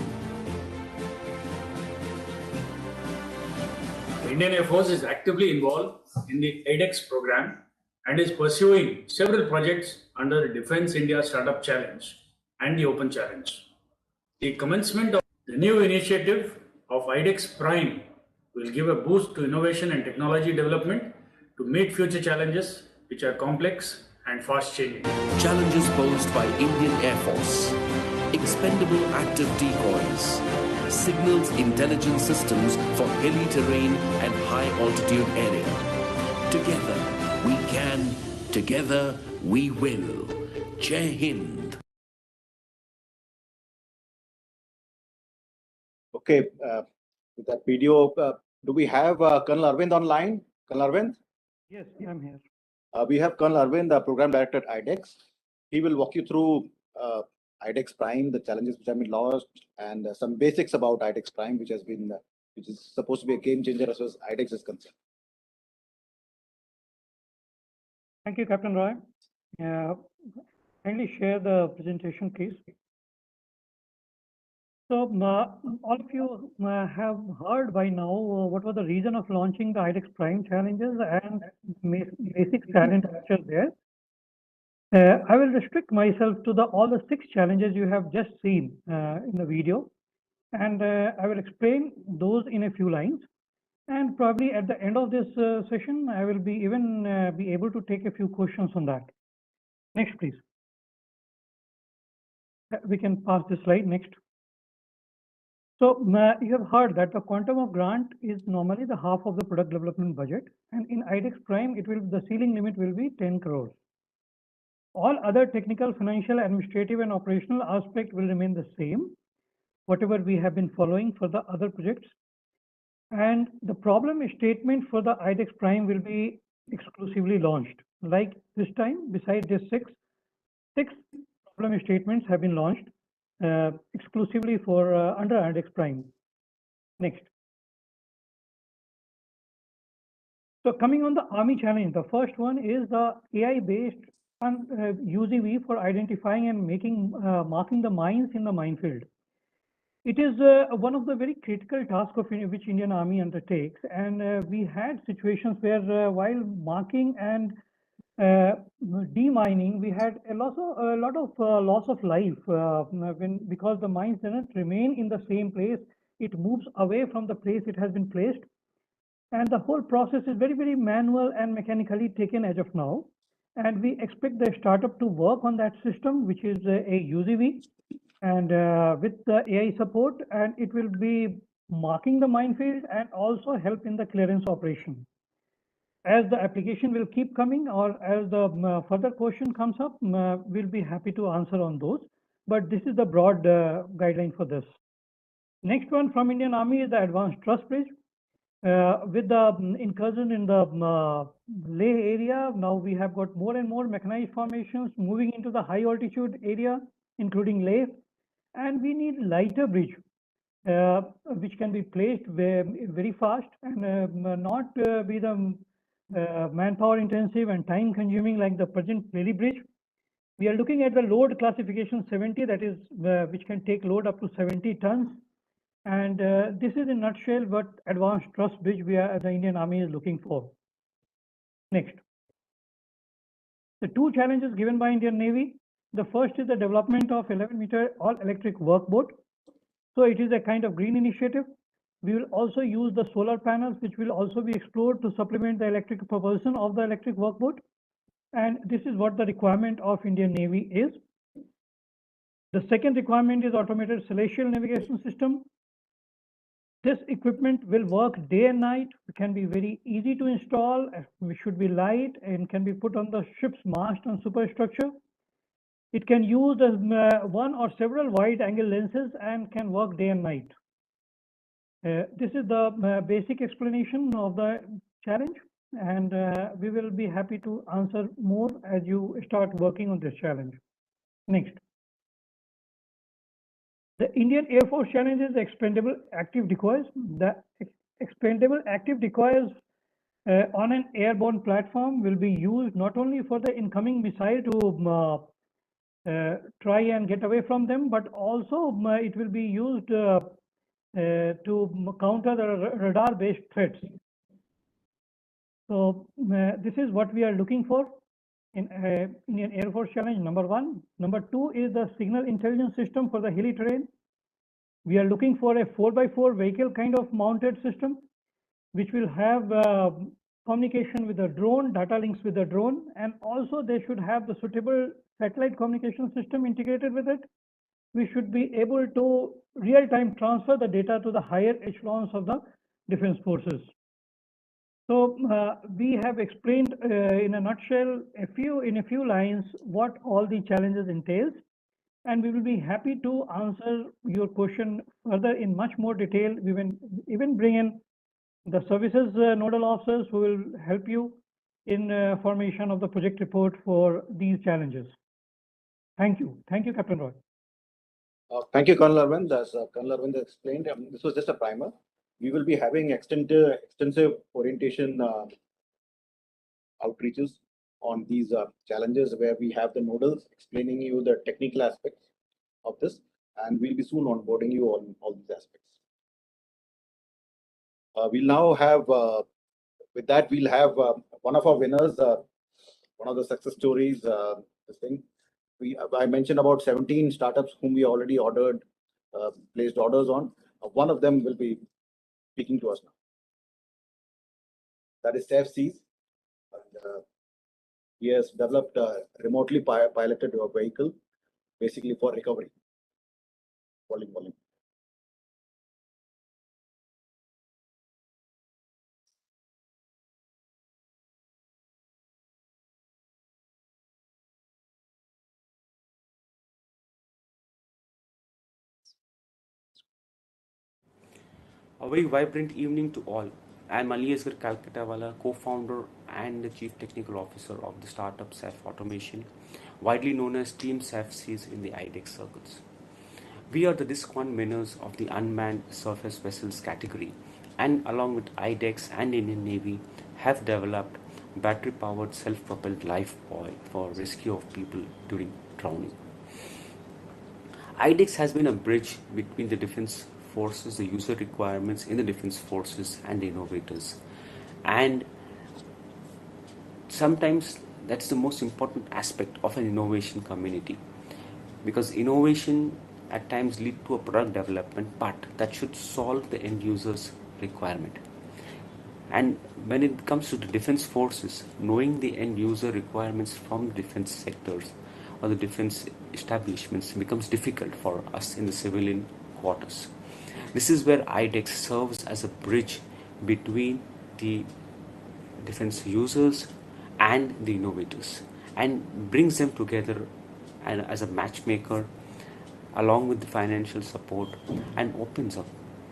The Indian Air Force is actively involved in the iDEX program and is pursuing several projects under the Defence India Startup Challenge and the Open Challenge. The commencement of the new initiative of iDEX Prime will give a boost to innovation and technology development to meet future challenges which are complex and fast changing. Challenges posed by Indian Air Force. Expendable active decoys. Signals intelligence systems for hilly terrain and high altitude area. Together we can, together we will. Jai Hind. Okay, with that video, do we have Colonel Arvind online? Colonel Arvind? Yes, I'm here. We have Colonel Arvind, the Program Director at iDEX. He will walk you through iDEX Prime, the challenges which have been launched, and some basics about iDEX Prime, which is supposed to be a game changer as far as iDEX is concerned. Thank you, Captain Roy. Kindly share the presentation, please. So, all of you have heard by now what was the reason of launching the iDEX Prime challenges and basic challenge structure there. I will restrict myself to all the 6 challenges you have just seen in the video, and I will explain those in a few lines. And probably at the end of this session, I will be able to take a few questions on that. Next, please. We can pass this slide next. So you have heard that the quantum of grant is normally the half of the product development budget, and in iDEX Prime, the ceiling limit will be 10 crores. All other technical, financial, administrative, and operational aspects will remain the same, whatever we have been following for the other projects. And the problem statement for the iDEX Prime will be exclusively launched. Like this time, besides this six problem statements have been launched exclusively for under iDEX Prime. Next. So coming on the Army challenge, the first one is the AI-based UGV for identifying and marking the mines in the minefield. It is one of the very critical tasks of which Indian Army undertakes, and we had situations where while marking and demining, we had a lot of loss of life because the mines didn't remain in the same place. It moves away from the place it has been placed, and the whole process is very, very manual and mechanically taken as of now. And we expect the startup to work on that system, which is a UGV, and with the AI support, and it will be marking the minefield and also help in the clearance operation. As the application will keep coming, or as the further question comes up, we'll be happy to answer on those. But this is the broad guideline for this. Next one from Indian Army is the Advanced Truss Bridge. With the incursion in the Leh area, now we have got more and more mechanized formations moving into the high altitude area, including Leh, and we need lighter bridge, which can be placed very fast and not be the manpower intensive and time consuming like the present Leh bridge. We are looking at the load classification 70, that is which can take load up to 70 tons. And this is in a nutshell what advanced truss bridge the Indian Army is looking for. Next. The 2 challenges given by Indian Navy. The first is the development of 11-meter all-electric workboat. So it is a kind of green initiative. We will also use the solar panels, which will also be explored to supplement the electric propulsion of the electric workboat. And this is what the requirement of Indian Navy is. The second requirement is automated celestial navigation system. This equipment will work day and night, can be very easy to install, should be light, and can be put on the ship's mast and superstructure. It can use one or several wide angle lenses and can work day and night. This is the basic explanation of the challenge, and we will be happy to answer more as you start working on this challenge. Next. The Indian Air Force challenge is expendable active decoys. The expendable active decoys on an airborne platform will be used not only for the incoming missile to try and get away from them, but also it will be used to counter the radar-based threats. So this is what we are looking for in Indian Air Force challenge number 1. Number 2 is the signal intelligence system for the hilly terrain. We are looking for a 4x4 vehicle kind of mounted system, which will have communication with the drone, data links with the drone, and also they should have the suitable satellite communication system integrated with it. We should be able to real-time transfer the data to the higher echelons of the defense forces. So we have explained in a nutshell, in a few lines, what all the challenges entails, and we will be happy to answer your question further in much more detail. We will even bring in the services nodal officers who will help you in formation of the project report for these challenges. Thank you. Thank you, Captain Roy. Thank you, Colonel Arvind. As Colonel Arvind explained, this was just a primer. We will be having extensive orientation outreaches on these challenges where we have the nodals explaining you the technical aspects of this, and we'll be soon onboarding you on all these aspects. We'll now have, with that, we'll have one of our winners, one of the success stories, this thing. I mentioned about 17 startups whom we already ordered, placed orders on. One of them will be speaking to us now. That is SafeSeas. He has developed a remotely piloted vehicle, basically for recovery. Volume. A very vibrant evening to all. I am Ali Asghar Calcuttawala, co-founder and the Chief Technical Officer of the startup SAF Automation, widely known as Team SafeSeas in the iDEX circles. We are the Disc 1 winners of the Unmanned Surface Vessels category, and along with iDEX and Indian Navy have developed battery-powered self-propelled lifebuoy for rescue of people during drowning. iDEX has been a bridge between the defense forces, the user requirements in the defense forces, and the innovators. And sometimes that's the most important aspect of an innovation community, because innovation at times lead to a product development, but that should solve the end user's requirement. And when it comes to the defense forces, knowing the end user requirements from defense sectors or the defense establishments becomes difficult for us in the civilian quarters. This is where iDEX serves as a bridge between the defense users and the innovators, and brings them together and as a matchmaker along with the financial support, and opens up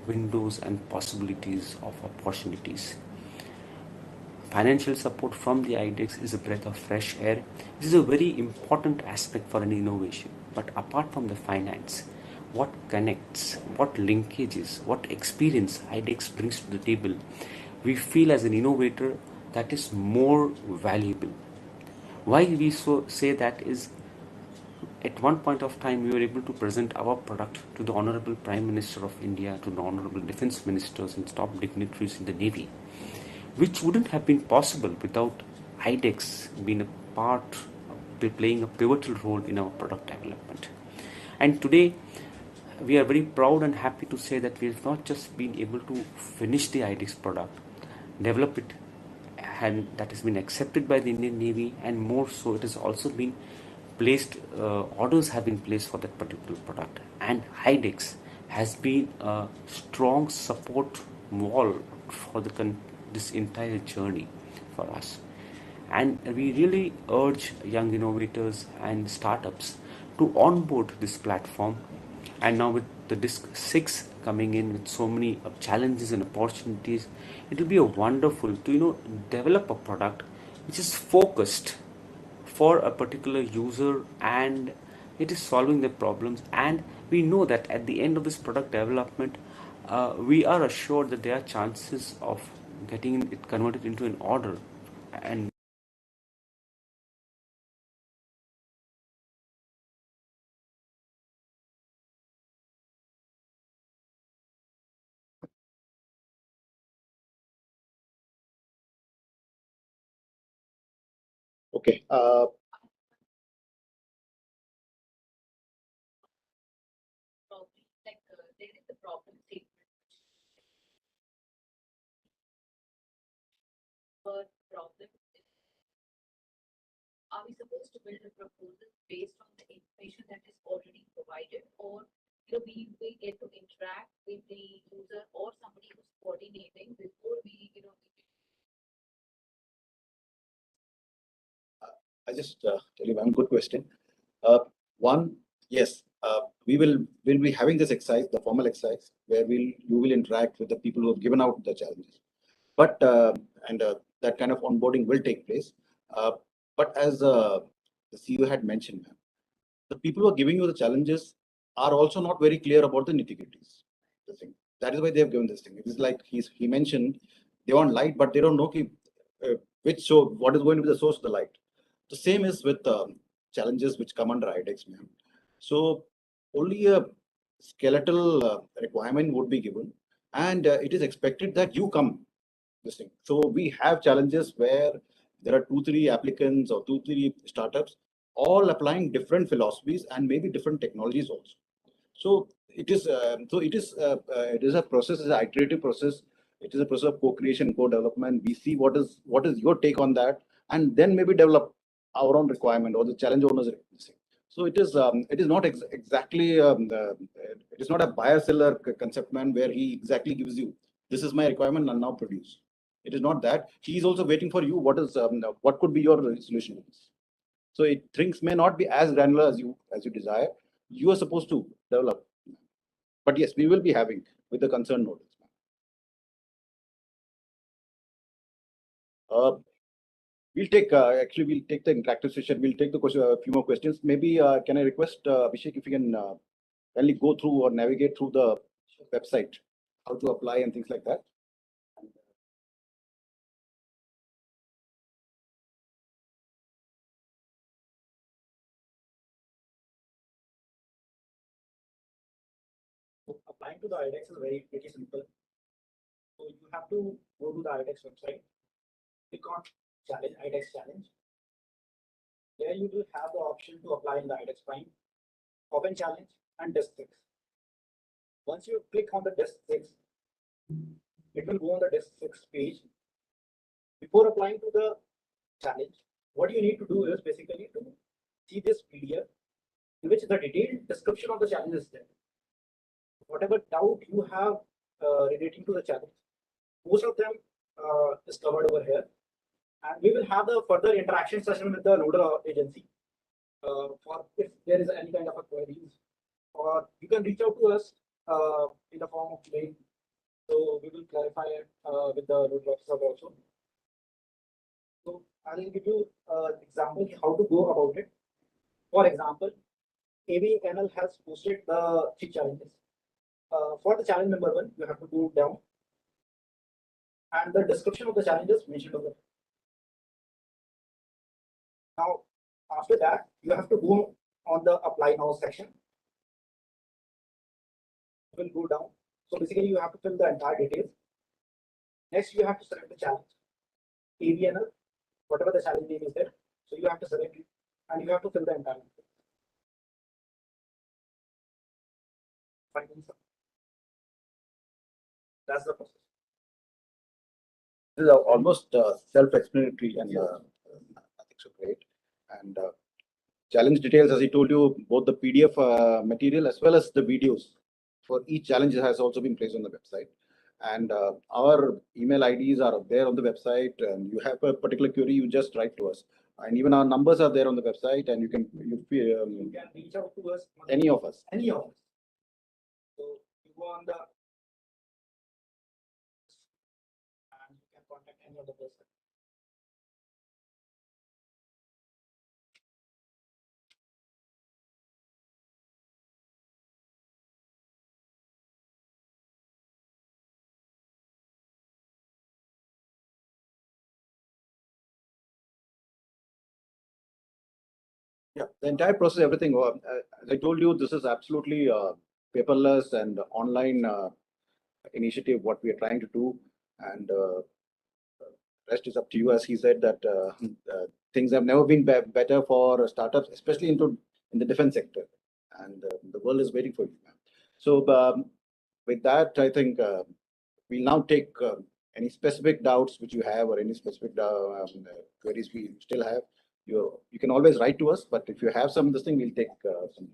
windows and possibilities of opportunities. Financial support from the iDEX is a breath of fresh air. This is a very important aspect for an innovation. But apart from the finance, what connects, what linkages, what experience iDEX brings to the table, we feel as an innovator that is more valuable. Why we say that is, at one point of time we were able to present our product to the Honorable Prime Minister of India, to the Honorable Defense Ministers and top dignitaries in the Navy, which wouldn't have been possible without iDEX being a part, playing a pivotal role in our product development. And today, we are very proud and happy to say that we have not just been able to finish the iDEX product, develop it, and that has been accepted by the Indian Navy, and more so, it has also been placed, orders have been placed for that particular product. And iDEX has been a strong support wall for this entire journey for us. And we really urge young innovators and startups to onboard this platform. And now with the Disc 6 coming in with so many challenges and opportunities, it will be a wonderful to develop a product which is focused for a particular user, and it is solving the problems. And we know that at the end of this product development, we are assured that there are chances of getting it converted into an order. And Okay. There is a problem statement. But problem is, are we supposed to build a proposal based on the information that is already provided, or we get to interact with the user or somebody who's coordinating before we I just tell you one good question. One, yes, we'll be having this exercise, the formal exercise, where you will interact with the people who have given out the challenges. But that kind of onboarding will take place. But as the CEO had mentioned, ma'am, the people who are giving you the challenges are also not very clear about the nitty-gritties. The thing that is why they have given this thing. It is like he mentioned they want light, but they don't know what is going to be the source of the light. The same is with challenges which come under iDEX, ma'am. So only a skeletal requirement would be given, and it is expected that you come this thing. So we have challenges where there are 2-3 applicants or 2-3 startups, all applying different philosophies and maybe different technologies also. So it is a process, it's an iterative process. It is a process of co-creation, co-development. We see what is your take on that, and then maybe develop our own requirement or the challenge owners. So it is not exactly it is not a buyer seller concept, man, where he exactly gives you this is my requirement and now produce. It is not that. He is also waiting for you. What could be your solution? So things may not be as granular as you desire. You are supposed to develop. But yes, we will be having with the concerned notice. We'll take the interactive session. We'll take the question, a few more questions. Maybe can I request Abhishek if you can kindly go through or navigate through the website, how to apply and things like that. Applying to the iDEX is pretty simple. So you have to go to the iDEX website, click on challenge, iDEX challenge. There you will have the option to apply in the iDEX Prime, Open Challenge, and Disc 6. Once you click on the Disc 6, it will go on the Disc 6 page. Before applying to the challenge, what you need to do is basically to see this PDF in which the detailed description of the challenge is there. Whatever doubt you have relating to the challenge, most of them is covered over here. And we will have the further interaction session with the nodal agency for if there is any kind of a queries, or you can reach out to us in the form of mail. So we will clarify it with the nodal officer also. So I will give you an example how to go about it. For example, AVNL has posted the 3 challenges. For the challenge number 1, you have to go down, and the description of the challenge is mentioned over. Now, after that, you have to go on the apply now section. You will go down. So basically, you have to fill the entire details. Next, you have to select the challenge, AVNL, whatever the challenge name is there. So you have to select it, and you have to fill the entire details. That's the process. This is almost self-explanatory, and I think so great. And challenge details, as I told you, both the PDF material as well as the videos for each challenge has also been placed on the website. And our email IDs are there on the website. And you have a particular query, you just write to us. And even our numbers are there on the website, and you can You can reach out to us. any of us. Any of us. So you go on the and you can contact any other person. Yeah, the entire process, everything. As I told you, this is absolutely paperless and online initiative. What we are trying to do, and rest is up to you. As he said that things have never been better for startups, especially in the defense sector, and the world is waiting for you. So with that, I think we'll now take any specific doubts which you have, or any specific queries we still have. You can always write to us, but if you have some this thing, we'll take some.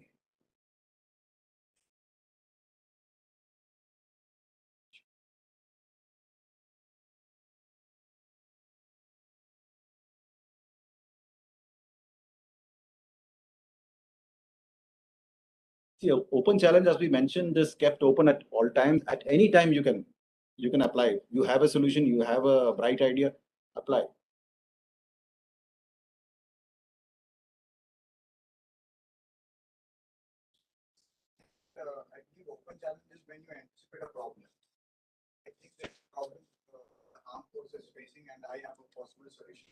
See, open challenge, as we mentioned, is kept open at all times. At any time, you can apply. You have a solution, you have a bright idea, apply. I think open challenge is when you anticipate a problem. I think that problem the armed force is facing, and I have a possible solution.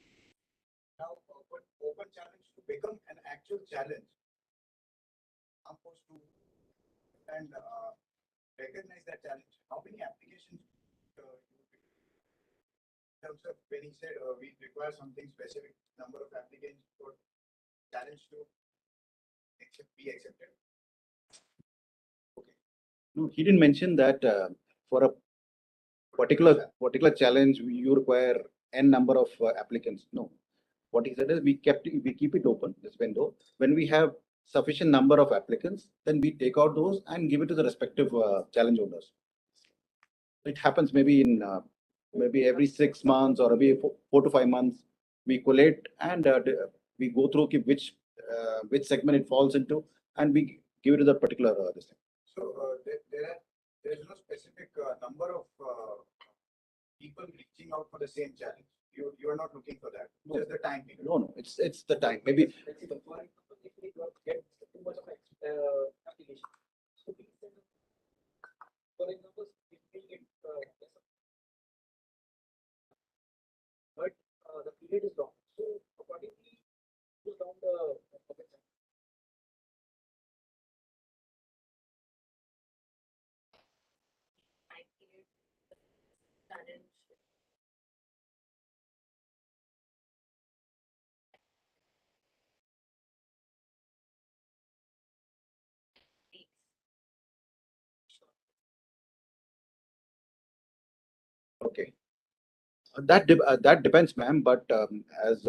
Now, but open challenge to become an actual challenge, armed force to and recognize that challenge. How many applications in terms of when he said we require something specific number of applications for challenge to be accepted? No, he didn't mention that for a particular challenge you require n number of applicants. No, what he said is we keep it open, this window. When we have sufficient number of applicants, then we take out those and give it to the respective challenge owners. It happens maybe in maybe every 6 months or every 4 to 5 months. We collate and we go through which segment it falls into, and we give it to the particular this thing. So there is no specific number of people reaching out for the same challenge. You are not looking for that. No. Just the time period. No, it's the time. Maybe Get too much of application. So for example, if we get but the period is long. So accordingly, pull down the challenge. okay. That depends, ma'am. But as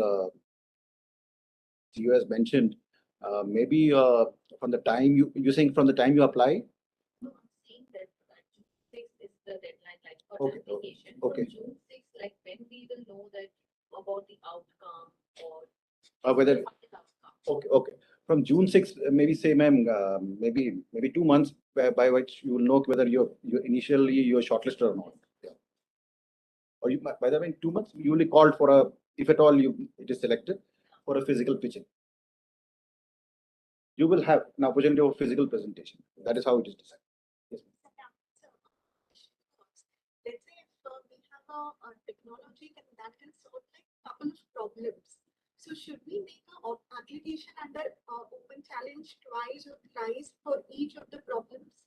you has mentioned, maybe from the time you're saying from the time you apply. No, I'm saying that June 6th is the deadline, like for Okay, the application. okay. From June 6th, like when we will know that about the outcome or Whether the outcome. okay. From June 6th, maybe say, ma'am, maybe 2 months by which you will know whether you're shortlisted or not. Yeah. Or you, by the way, in 2 months you will be called for a, if at all it is selected, for a physical pitching. You will have an opportunity of physical presentation. That is how it is decided. Yes. Let's say if we have a technology that can solve like couple of problems. So should we make an application under open challenge twice or thrice for each of the problems?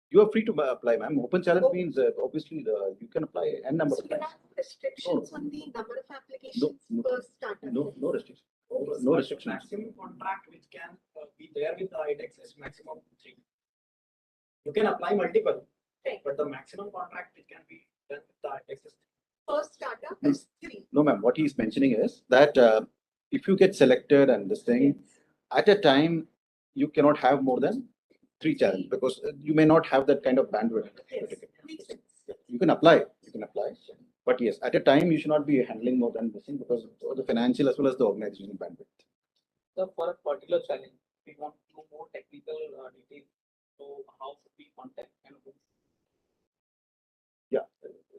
You are free to apply, ma'am. Open challenge means obviously you can apply n number So of you times. have restrictions on the number of applications No, per startup? No restrictions. Okay, No but restrictions. Maximum contract which can be there with the iDEX is maximum 3. You can apply multiple, right, but the maximum contract which can be done with the iDEX is 3. Per startup is 3. No, ma'am. What he is mentioning is that if you get selected and this thing, at a time you cannot have more than three challenges because you may not have that kind of bandwidth. You can apply, but yes, at a time you should not be handling more than this thing because of the financial as well as the organizational bandwidth. So for a particular challenge, we want to know more technical details. So how should we contact and who? Yeah,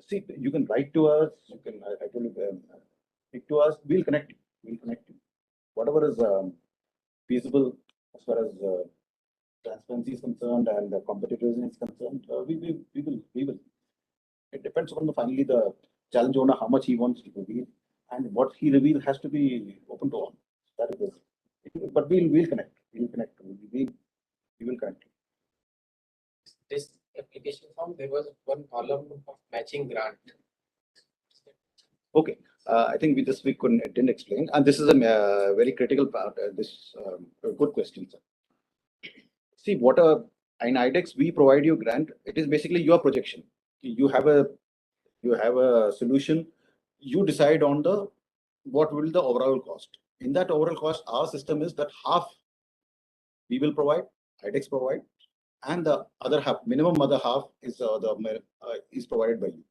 see, you can write to us. You can I told you, speak to us. We'll connect you. Whatever is feasible as far as transparency is concerned and the competitiveness is concerned. We will. It depends on finally the challenge owner how much he wants to reveal, and what he reveals has to be open to all. That is it. But we'll connect. We will connect. This application form, there was one column of matching grant. Okay, I think we didn't explain, and this is a very critical part. A good question, sir. See, in iDEX we provide you grant. It is basically your projection. You have a solution. You decide on what will be the overall cost. In that overall cost, our system is that half we will provide, iDEX provide, and the other half, minimum other half is provided by you.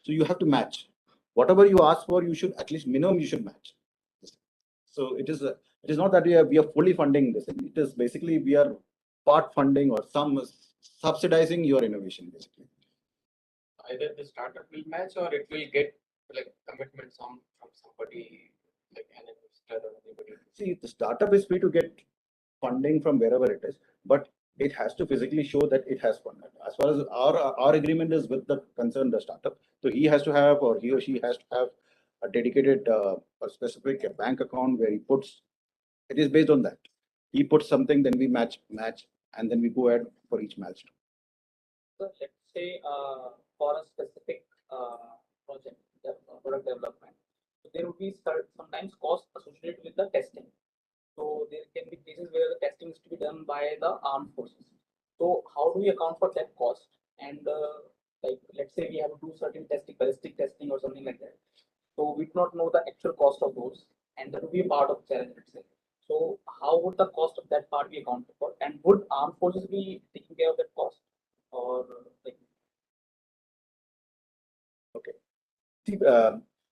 So you have to match. Whatever you ask for, you should at least minimum you should match. So it is not that we are fully funding this. It is basically we are part funding or some subsidizing your innovation basically. Either the startup will match or it will get like commitments from somebody like an investor or anybody. See, the startup is free to get funding from wherever it is, but it has to physically show that it has funded. As far as our agreement is with the concerned startup, so he has to have or he or she has to have a dedicated or specific bank account where he puts. It is based on that. He puts something, then we match, and then we go ahead for each milestone. So let's say for a specific project, product development, so there will be sometimes costs associated with the testing. So there can be cases where the testing is to be done by the armed forces. So how do we account for that cost? And like let's say we have to do certain testing, ballistic testing or something like that. So we do not know the actual cost of those, and that will be a part of the challenge itself. So how would the cost of that part be accounted for? And would armed forces be taking care of that cost? Or like okay. See,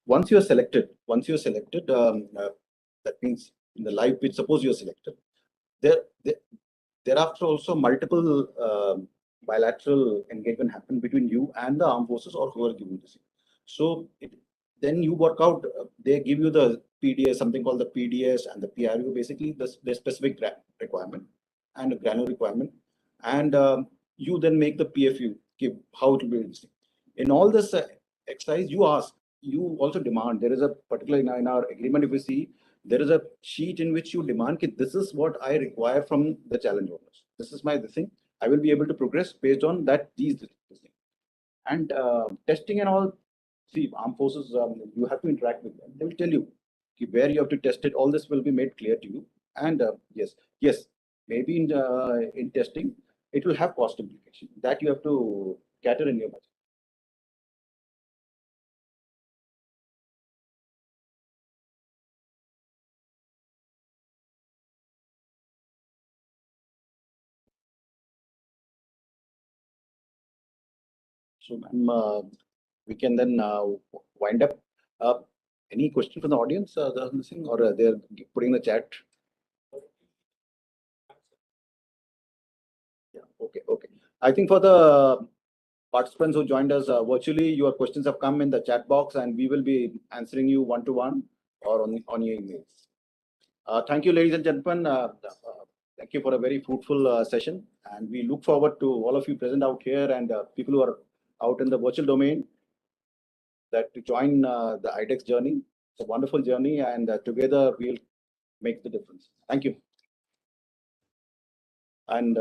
once you're selected, that means in the live pitch, suppose you're selected, thereafter also multiple bilateral engagement happen between you and the armed forces or who are giving this. So then you work out, they give you the PDS, something called the PDS and the PRU, basically the specific requirement and a granular requirement. And you then make the PFU, how it will be interesting. In all this exercise, you also demand, there is a particular in our agreement, if you see, there is a sheet in which you demand that this is what I require from the challenge owners. This is my thing. I will be able to progress based on that these things. And testing and all, see, armed forces, you have to interact with them. They will tell you where you have to test it. All this will be made clear to you. And yes, maybe in testing, it will have cost implication that you have to cater in your budget. So, we can then wind up. Any question from the audience? Or they're putting in the chat? Yeah. Okay. I think for the participants who joined us virtually, your questions have come in the chat box, and we will be answering you one-to-one or on your emails. Thank you, ladies and gentlemen. Thank you for a very fruitful session, and we look forward to all of you present out here and people who are out in the virtual domain that to join the iDEX journey. It's a wonderful journey, and together we'll make the difference. Thank you. And